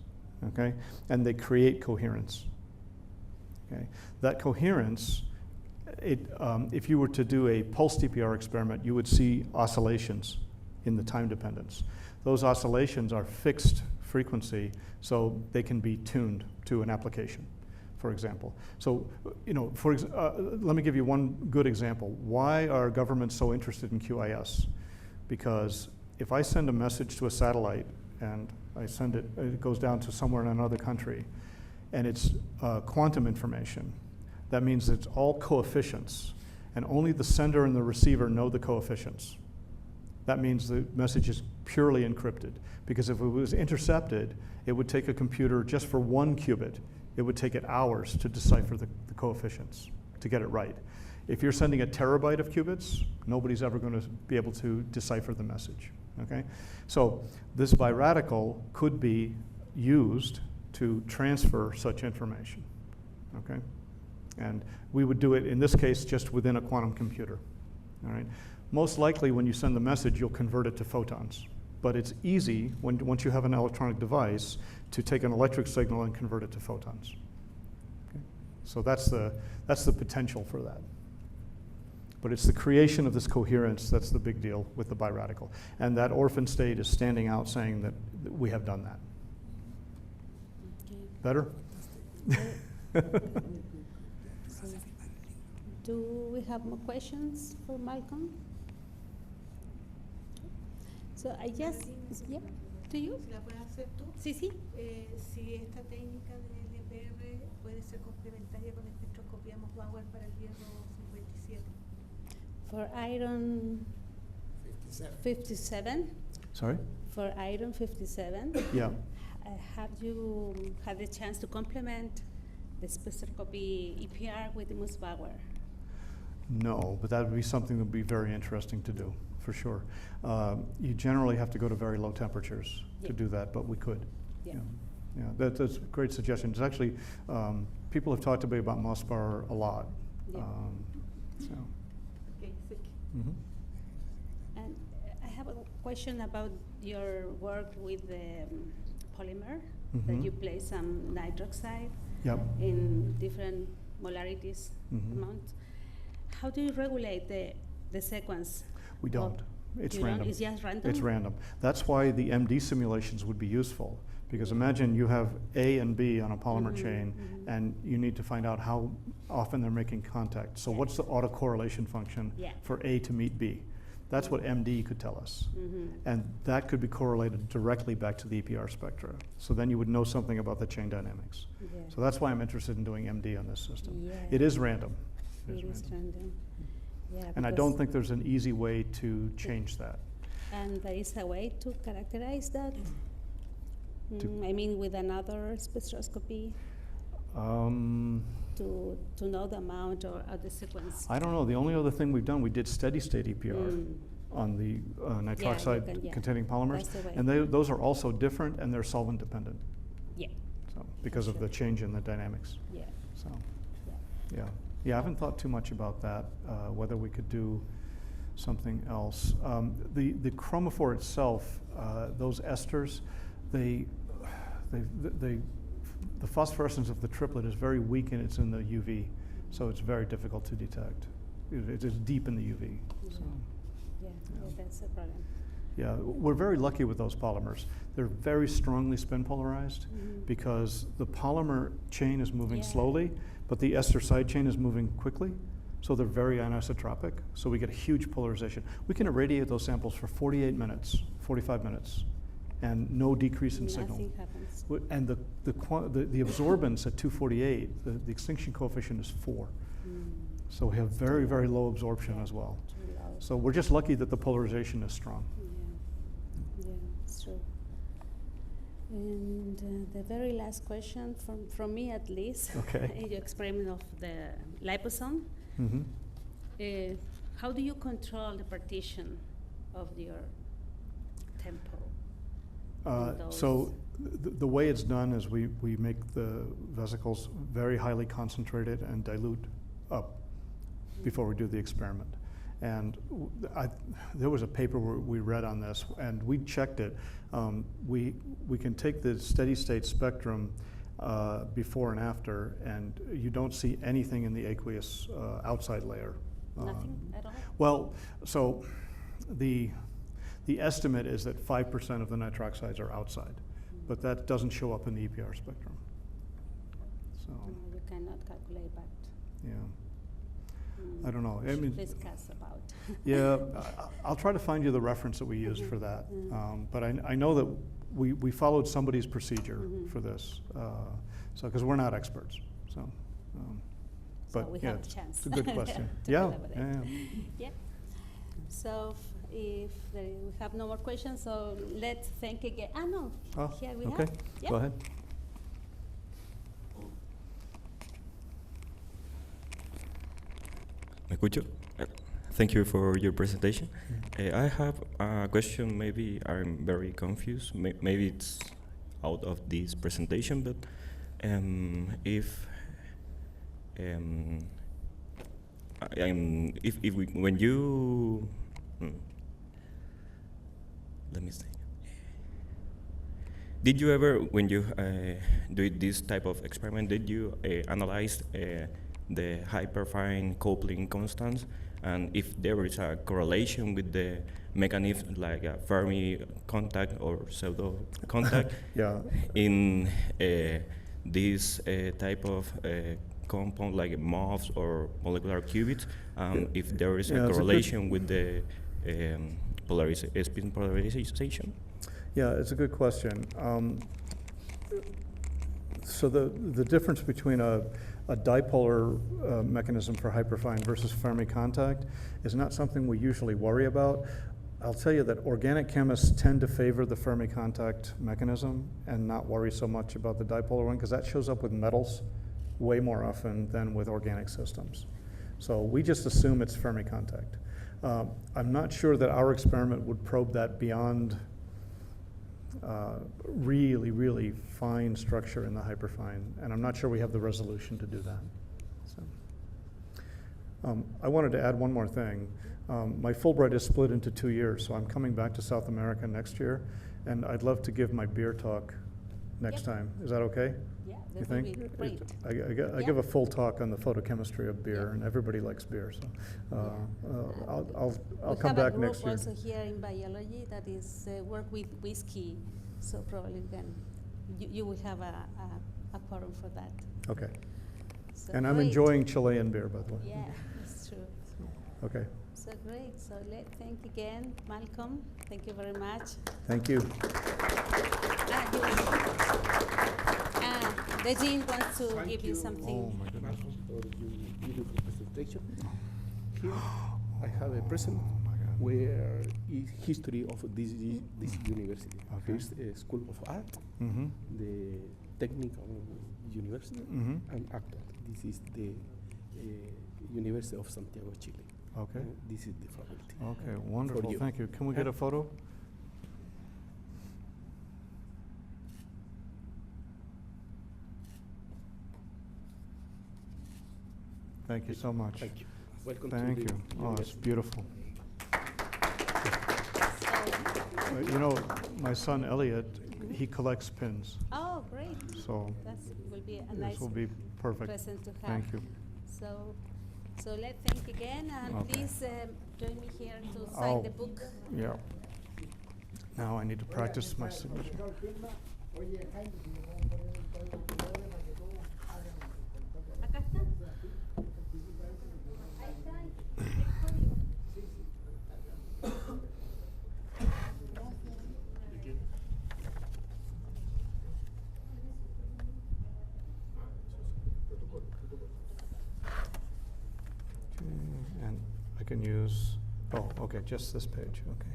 okay? And they create coherence, okay? That coherence, if you were to do a pulse DPR experiment, you would see oscillations in the time dependence. Those oscillations are fixed frequency, so they can be tuned to an application, for example. So, you know, let me give you one good example. Why are governments so interested in QIS? Because if I send a message to a satellite and I send it, it goes down to somewhere in another country, and it's quantum information, that means it's all coefficients, and only the sender and the receiver know the coefficients. That means the message is purely encrypted, because if it was intercepted, it would take a computer just for 1 qubit. It would take it hours to decipher the coefficients to get it right. If you're sending a terabyte of qubits, nobody's ever going to be able to decipher the message, okay? So this biradical could be used to transfer such information, okay? And we would do it, in this case, just within a quantum computer, all right? Most likely, when you send the message, you'll convert it to photons. But it's easy, once you have an electronic device, to take an electric signal and convert it to photons. Okay? So that's the potential for that. But it's the creation of this coherence that's the big deal with the biradical. And that orphan state is standing out saying that we have done that. Okay. Better? Do we have more questions for Malcolm? So I just, yeah, to you? Si la puedes hacer tú. Sí, sí. Si esta técnica de LPR puede ser complementaria con espectroscopía Moss-Bauer para el hierro 57. For iron 57. Sorry? For iron 57. Yeah. Have you had the chance to complement the spectroscopy EPR with the Moss-Bauer? No, but that would be something that would be very interesting to do, for sure. You generally have to go to very low temperatures to do that, but we could. Yeah. Yeah, that's a great suggestion. It's actually, people have talked to me about Moss-Bauer a lot. Yeah. So. Okay, thank you. Mm-hmm. And I have a question about your work with the polymer, that Mhm. you place some nitroxide Yep. in different molarities Mhm. amounts. How do you regulate the sequence? We don't. It's You don't? random. It's just random? It's random. That's why the MD simulations would be useful. Because imagine you have A and B on a polymer chain, and you need to find out how often they're making contact. So Yeah. what's the autocorrelation function Yeah. for A to meet B? That's what MD could tell us. Mhm. And that could be correlated directly back to the EPR spectra. So then you would know something about the chain dynamics. Yeah. So that's why I'm interested in doing MD on this system. Yeah. It is random. It is random. Yeah, And I because- don't think there's an easy way to change that. And there is a way to characterize that? To- I mean, with another spectroscopy to know the amount or the sequence? I don't know. The only other thing we've done, we did steady state EPR Mm. on the nitroxide yeah. containing polymers. That's the way. And those are also different, and they're solvent dependent. Yeah, So because of Sure. the change in the dynamics. yeah, So yeah. yeah, I haven't thought too much about that. Whether we could do something else. The chromophore itself, those esters, the phosphorescence of the triplet is very weak, and it's in the UV, so it's very difficult to detect. It is deep in the UV. So. Yeah, that's a problem. Yeah, we're very lucky with those polymers. They're very strongly spin polarized because the polymer chain is moving Yeah. slowly, but the ester side chain is moving quickly. So they're very anisotropic. So we get a huge polarization. We can irradiate those samples for 48 minutes, 45 minutes, and no decrease in signal. Nothing happens. And the absorbance at 248, the extinction coefficient is 4. So we have very, very low absorption Yeah. as well. Too low. So we're just lucky that the polarization is strong. Yeah, it's true. And the very last question from me, at least, Okay. in your experiment of the liposome, Mm-hmm. how do you control the partition of your tempo? So the way it's done is we make the vesicles very highly concentrated and dilute up before we do the experiment. And there was a paper where we read on this, and we checked it. We can take the steady state spectrum before and after, and you don't see anything in the aqueous outside layer. Nothing at all? Well, so the estimate is that 5% of the nitroxides are outside, but that doesn't show up in the EPR spectrum. So You cannot calculate, but yeah, I don't know. I mean, discuss about. yeah, I'll try to find you the reference that we used for that. But I know that we followed somebody's procedure for this, so because we're not experts, so. So But we yeah, have a chance. it's a good question. to Yeah, collaborate. yeah. Yeah. So if we have no more questions, so let's thank again. No, Oh, here we okay. have. Yeah. Go ahead. ¿Me escucho? Thank you for your presentation. I have a question. Maybe I'm very confused. Maybe it's out of this presentation, but when you let me see. Did you ever, when you do this type of experiment, did you analyze the hyperfine coupling constants, and if there is a correlation with the mechanism like a Fermi contact or pseudo contact Yeah. in this type of compound like MOFs or molecular qubits, if there is Yeah, a it's a good- correlation with the spin polarization? Yeah, it's a good question. So the difference between a dipolar mechanism for hyperfine versus Fermi contact is not something we usually worry about. I'll tell you that organic chemists tend to favor the Fermi contact mechanism and not worry so much about the dipolar one, because that shows up with metals way more often than with organic systems. So we just assume it's Fermi contact. I'm not sure that our experiment would probe that beyond really, really fine structure in the hyperfine, and I'm not sure we have the resolution to do that. So, I wanted to add one more thing. My Fulbright is split into 2 years, so I'm coming back to South America next year, and I'd love to give my beer talk next Yep. time. Is that okay? Yeah, You that would think? be great. I give a full talk on the photochemistry of beer, and everybody likes beer, so I'll come back next year. We have a group also here in biology that is work with whiskey, so probably then you will have a quorum for that. Okay. So And I'm great. enjoying Chilean beer, by the way. Yeah, that's true. Okay. So great. So let's thank again, Malcolm. Thank you very much. Thank you. Regine wants to give you something. Oh, my goodness. For your beautiful presentation. Here I have a present Oh, my God. where is history of this university. Okay. First, School of Art, Mm-hmm. the Technical University, Mhm. and actually this is the University of Santiago, Chile. Okay. This is the faculty. Okay, wonderful. you. Thank you. Can we get a photo? Thank you so much. Thank you. Welcome Thank to the you. Oh, it's university. beautiful. You know, my son Elliot, he collects pins, Oh, great. so That will be a nice this will be perfect. present to have. Thank you. So let's thank again, and Okay. please join me here to sign the Oh. book. Yeah. Now I need to practice my signature. Oye, Jaime, si le podemos poner el código QR para que todos hagan el toque. Acá está. Ahí está. El código. Okay, and I can use, oh, okay, just this page, okay.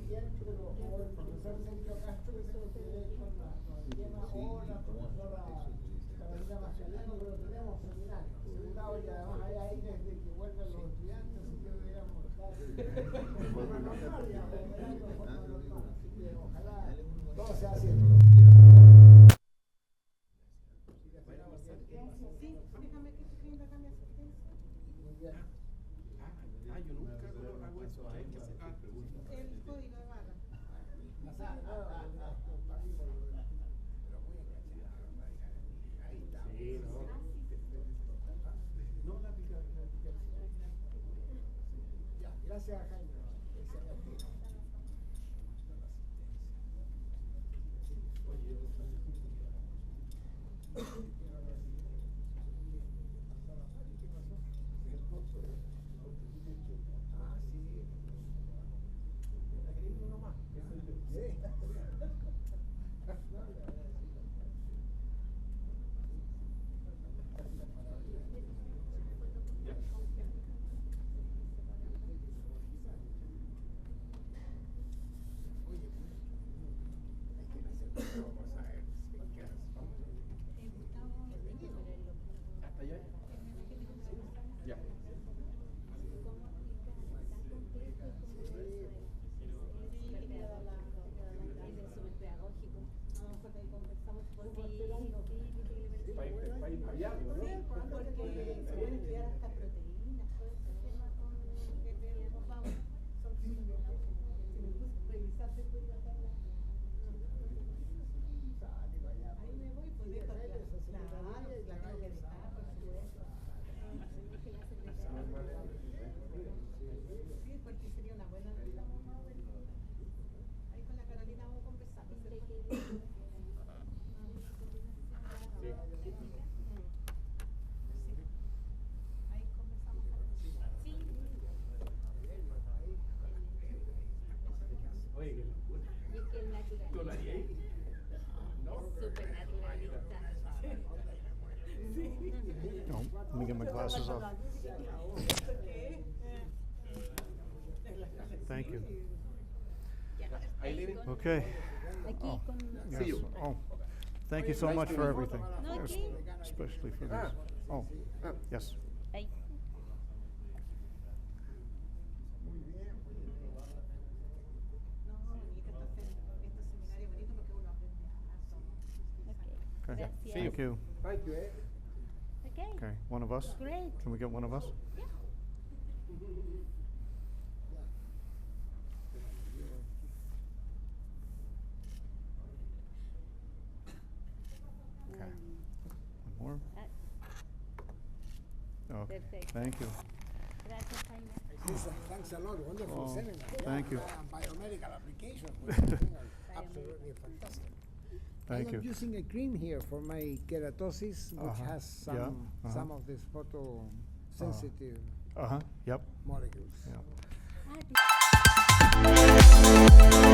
bien, pero o el profesor Sergio Castro, que se considere con la TEMA, o la profesora Carolina Mascaleno, pero tenemos seminarios. Asegurado, y además hay ahí desde que vuelven los estudiantes, así que deberíamos estar de forma normal, digamos, operando de forma normal. Así que ojalá todo sea haciendo. Sí, déjame que escriba acá mi asistencia. Muy bien. Yo nunca hago eso. El código de barra. Sí, no. No, la pica. Ya, gracias, Jaime. ¿Hasta allá? Ya. Para ir para allá, ¿no? Porque se pueden estudiar hasta proteínas, todo ese tema con los vamos. Son si me puse a revisar, se puede ir acá en la. Ahí me voy, pues dejo claro, la tengo que dejar, por supuesto. Sí, porque sería una buena. Ahí con la Carolina vamos a conversar. Ahí conversamos. Oye, qué locura. Y es que el naturalista. ¿Tú lo harías ahí? Súper naturalista. Oh, let me get my glasses off. Thank you. Eileen? Okay. Aquí con. Yes. See you. Oh, thank you so Nice much to for meet you. everything, No, es- aquí. especially for this. Oh, yes. Ahí. No, bonito, estos seminarios bonitos porque uno aprende harto. Okay. Gracias. Thank you. Thank you, eh? Okay. Okay, one of us? Great. Can we get one of us? Yeah. Okay. One more? Okay, Perfecto. thank you. Gracias, Jaime. Thanks a lot. Wonderful Oh, seminar. thank you. Biomedical application. Absolutely fantastic. Thank I you. am using a cream here for my keratosis, which Uh-huh. has some Yeah, some of these photosensitive Uh-huh, yep, molecules. yeah. Ah,